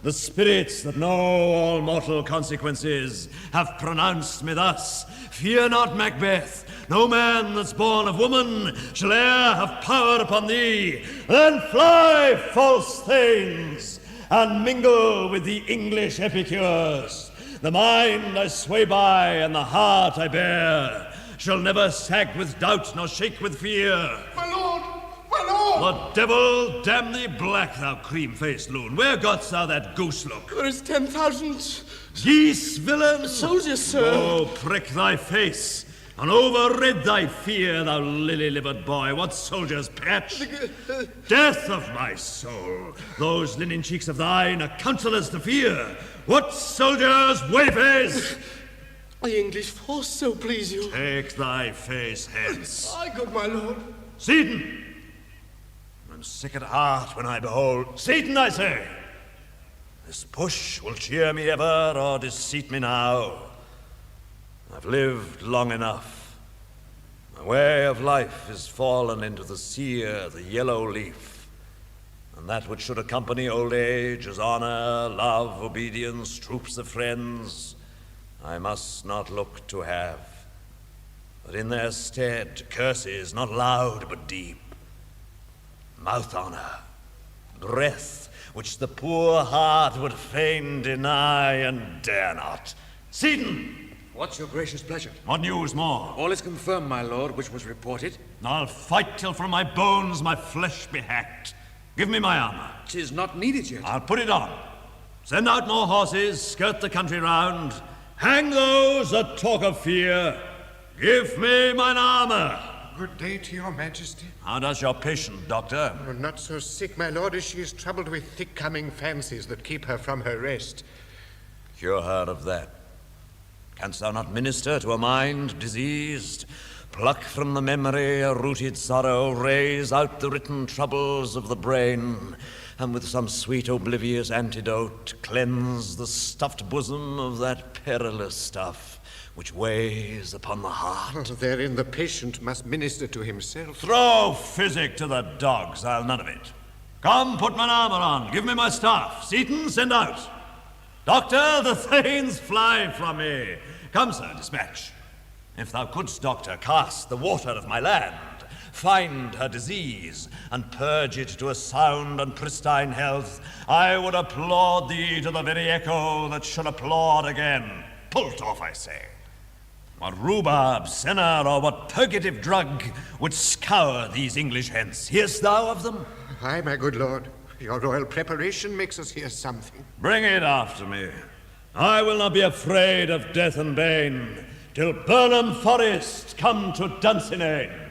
The spirits that know all mortal consequences have pronounced me thus. Fear not, Macbeth. No man that's born of woman shall e'er have power upon thee. Then fly, false thanes, and mingle with the English epicures. The mind I sway by, and the heart I bear, shall never sag with doubt, nor shake with fear. My lord! My lord! The devil damn thee black, thou cream-faced loon. Where gotst thou that goose look? There is 10,000... Geese, villain! Soldiers, sir! Oh, prick thy face, and overrid thy fear, thou lily-livered boy. What soldiers, Patch? Death of my soul! Those linen cheeks of thine are counselors to fear. What soldiers, Wayface? The English force, so please you. Take thy face hence. Aye, good my lord. Seaton! I'm sick at heart when I behold... Seaton, I say! This push will cheer me ever or deceit me now. I've lived long enough. My way of life is fallen into the sere, the yellow leaf. And that which should accompany old age is honor, love, obedience, troops of friends, I must not look to have. But in their stead, curses not loud but deep. Mouth honor, breath, which the poor heart would fain deny and dare not. Seaton! What's your gracious pleasure? What news more? All is confirmed, my lord, which was reported. I'll fight till from my bones my flesh be hacked. Give me my armor. 'Tis not needed yet. I'll put it on. Send out more horses, skirt the country round. Hang those that talk of fear. Give me mine armor. Good day to your majesty. How does your patient, doctor? Oh, not so sick, my lord, as she is troubled with thick-coming fancies that keep her from her rest. Cure her of that. Canst thou not minister to a mind diseased? Pluck from the memory a rooted sorrow, raise out the written troubles of the brain, and with some sweet oblivious antidote, cleanse the stuffed bosom of that perilous stuff which weighs upon the heart. Oh, therein the patient must minister to himself. Throw physic to the dogs, I'll none of it. Come, put mine armor on, give me my staff. Seaton, send out. Doctor, the thanes fly from me. Come, sir, dispatch. If thou couldst, doctor, cast the water of my land, find her disease, and purge it to a sound and pristine health, I would applaud thee to the very echo that should applaud again. Pull't off, I say. What rhubarb, senna, or what purgative drug would scour these English hence? Hear'st thou of them? Aye, my good lord. Your royal preparation makes us hear something. Bring it after me. I will not be afraid of death and bane, till Burnham Forest come to Dunsinane.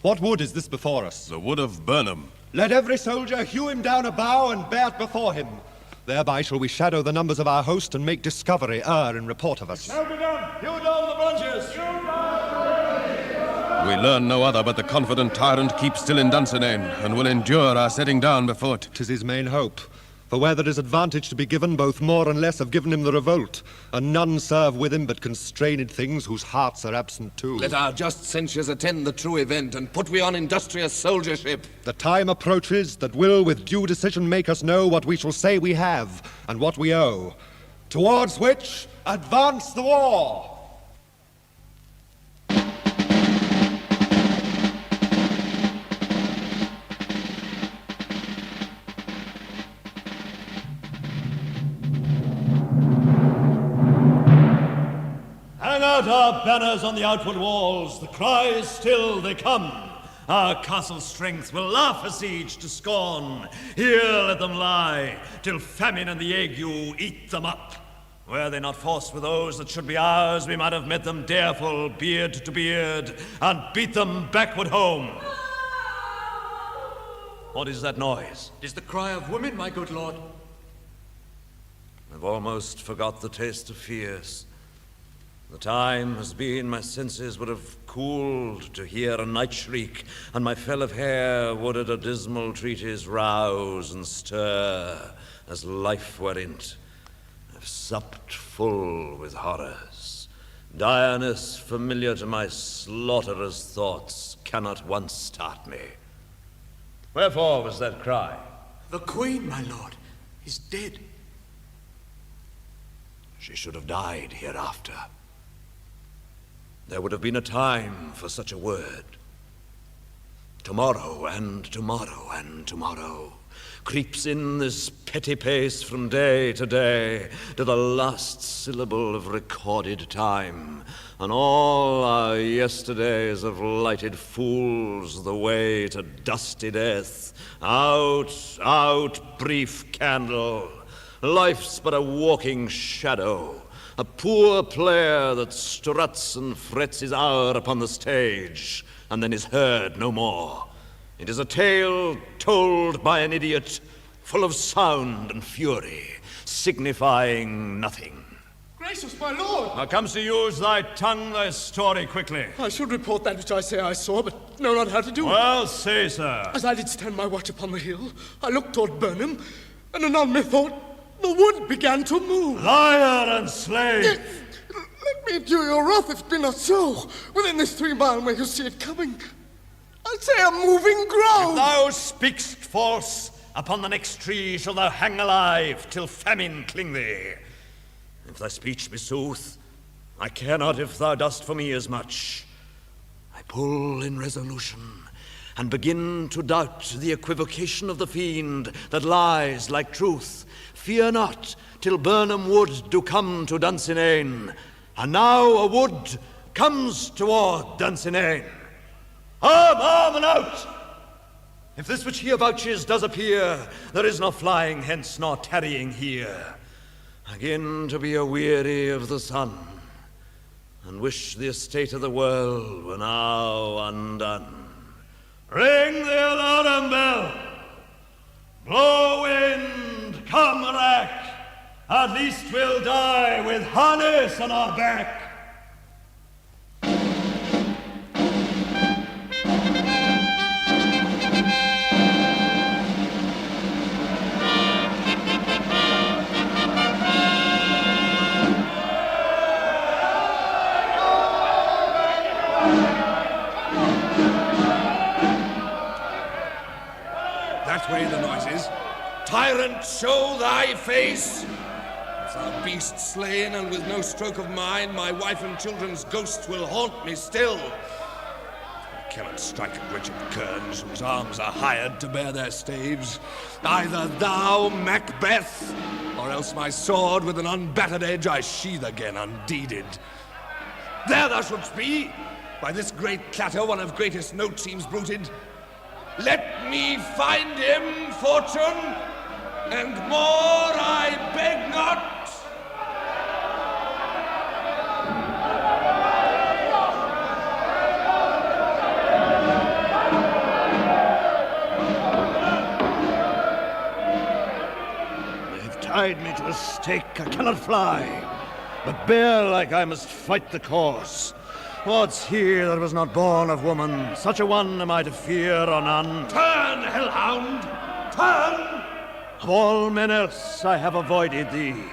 What wood is this before us? The wood of Burnham. Let every soldier hew him down a bough and bear it before him. Thereby shall we shadow the numbers of our host and make discovery err in report of us. Now be done! Hew down the branches! We learn no other but the confident tyrant keeps still in Dunsinane, and will endure our setting down before it. 'Tis his main hope. For where there is advantage to be given, both more and less have given him the revolt, and none serve with him but constrained things whose hearts are absent too. Let our just censures attend the true event, and put we on industrious soldiership. The time approaches that will with due decision make us know what we shall say we have, and what we owe. Towards which, advance the war! Hang out our banners on the outward walls, the cries still they come. Our castle strength will laugh a siege to scorn. Here let them lie, till famine and the ague eat them up. Were they not forced with those that should be ours, we might have met them dareful, beard to beard, and beat them backward home. What is that noise? 'Tis the cry of women, my good lord. I've almost forgot the taste of fears. The time has been my senses would have cooled to hear a night shriek, and my fell of hair would at a dismal treatise rouse and stir, as life were in't. I've supped full with horrors. Direness, familiar to my slaughterous thoughts, cannot once start me. Wherefore was that cry? The queen, my lord, is dead. She should have died hereafter. There would have been a time for such a word. Tomorrow and tomorrow and tomorrow creeps in this petty pace from day to day to the last syllable of recorded time, and all our yesterdays have lighted fools the way to dusty death. Out, out, brief candle. Life's but a walking shadow, a poor player that struts and frets his hour upon the stage, and then is heard no more. It is a tale told by an idiot, full of sound and fury, signifying nothing. Gracious, my lord! Now comes to use thy tongue, thy story quickly. I should report that which I say I saw, but know not how to do it. Well, say, sir. As I did stand my watch upon the hill, I looked toward Burnham, and anon methought the wood began to move. Liar and slave! Let me endure your wrath if it be not so. Within this 3 mile where you see it coming, I say a moving ground. If thou speak'st false, upon the next tree shall thou hang alive till famine cling thee. If thy speech be sooth, I care not if thou dost for me as much. I pull in resolution, and begin to doubt the equivocation of the fiend that lies like truth. Fear not, till Burnham Wood do come to Dunsinane. And now a wood comes toward Dunsinane. Arm and out! If this which here vouches does appear, there is no flying hence nor tarrying here. Begin to be aweary of the sun, and wish the estate of the world were now undone. Ring the alarm bell! Blow wind, come rack! At least we'll die with harness on our back! That way the noise is. Tyrant, show thy face! If thou beast slain, and with no stroke of mine, my wife and children's ghosts will haunt me still. I cannot strike at wretched kerns whose arms are hired to bear their staves. Either thou, Macbeth, or else my sword with an unbattered edge I sheathe again undeeded. There thou shouldst be! By this great clatter one of greatest note seems bruited. Let me find him, fortune, and more I beg not. They've tied me to a stake, I cannot fly, but bear like I must fight the course. What's here that was not born of woman? Such a one am I to fear or none. Turn, hellhound! Turn! Of all men else I have avoided thee.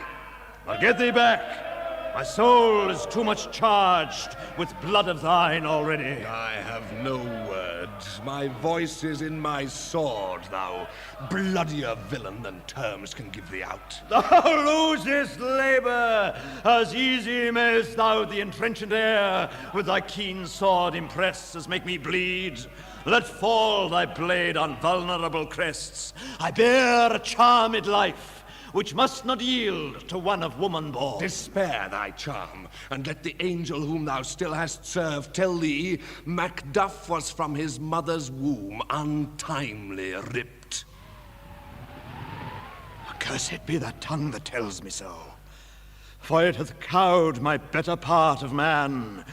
But get thee back. My soul is too much charged with blood of thine already. I have no words. My voice is in my sword, thou bloodier villain than terms can give thee out. Thou losest labor, as easy mayst thou the entrenchant air with thy keen sword impress as make me bleed. Let fall thy blade on vulnerable crests. I bear a charmed life, which must not yield to one of woman born. Despair thy charm, and let the angel whom thou still hast served tell thee Macduff was from his mother's womb untimely ripped. Accursed be that tongue that tells me so, for it hath cowed my better part of man.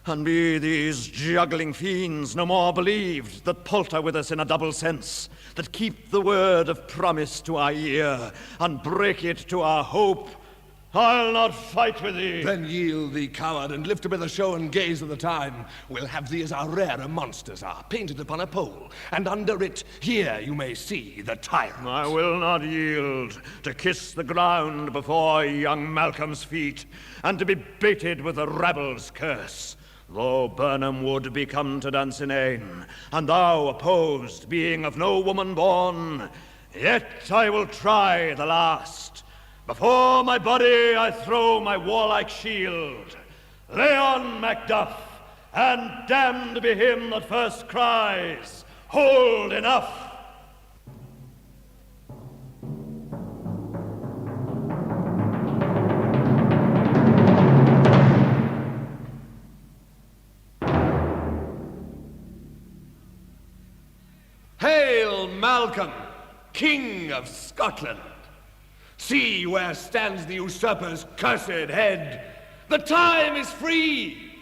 And be these juggling fiends no more believed that palter with us in a double sense, that keep the word of promise to our ear, and break it to our hope, I'll not fight with thee. Then yield thee, coward, and lift up the show and gaze of the time. We'll have thee as our rarer monsters are, painted upon a pole, and under it, here you may see the tyrant. I will not yield to kiss the ground before young Malcolm's feet, and to be baited with the rabble's curse. Though Burnham would be come to Dunsinane, and thou opposed, being of no woman born, yet I will try the last. Before my body I throw my warlike shield. Lay on, Macduff, and damned be him that first cries, hold enough! Hail, Malcolm, King of Scotland! See where stands the usurper's cursed head. The time is free.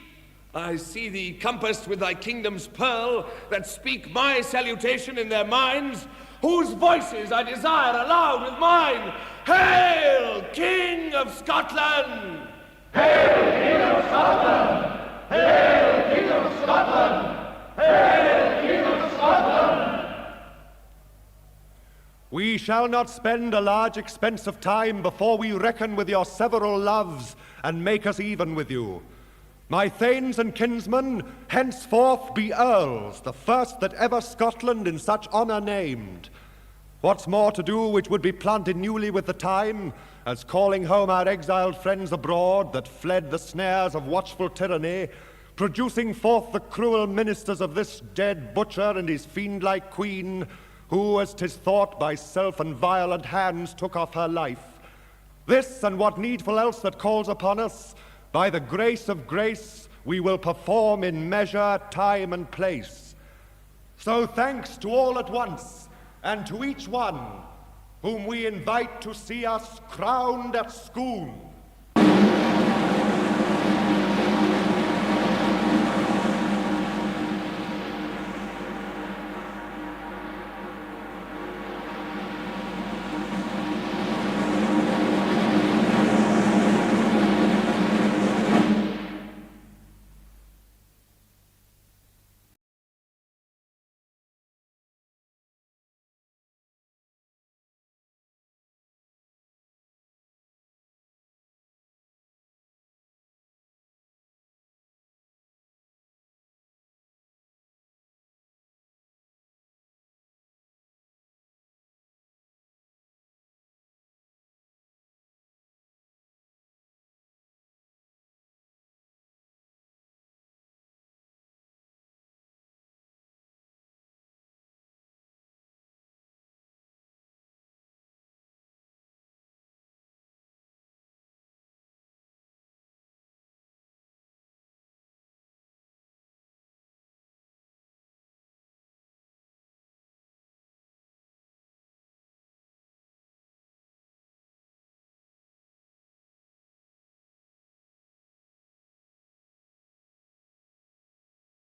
I see thee compassed with thy kingdom's pearl, that speak my salutation in their minds, whose voices I desire aloud with mine. Hail, King of Scotland! Hail, King of Scotland! Hail, King of Scotland! Hail, King of Scotland! We shall not spend a large expense of time before we reckon with your several loves and make us even with you. My thanes and kinsmen henceforth be earls, the first that ever Scotland in such honour named. What's more to do which would be planted newly with the time, as calling home our exiled friends abroad that fled the snares of watchful tyranny, producing forth the cruel ministers of this dead butcher and his fiend-like queen, who, as 'tis thought, by self and violent hands took off her life. This and what needful else that calls upon us, by the grace of grace, we will perform in measure, time, and place. So thanks to all at once, and to each one whom we invite to see us crowned at Scone.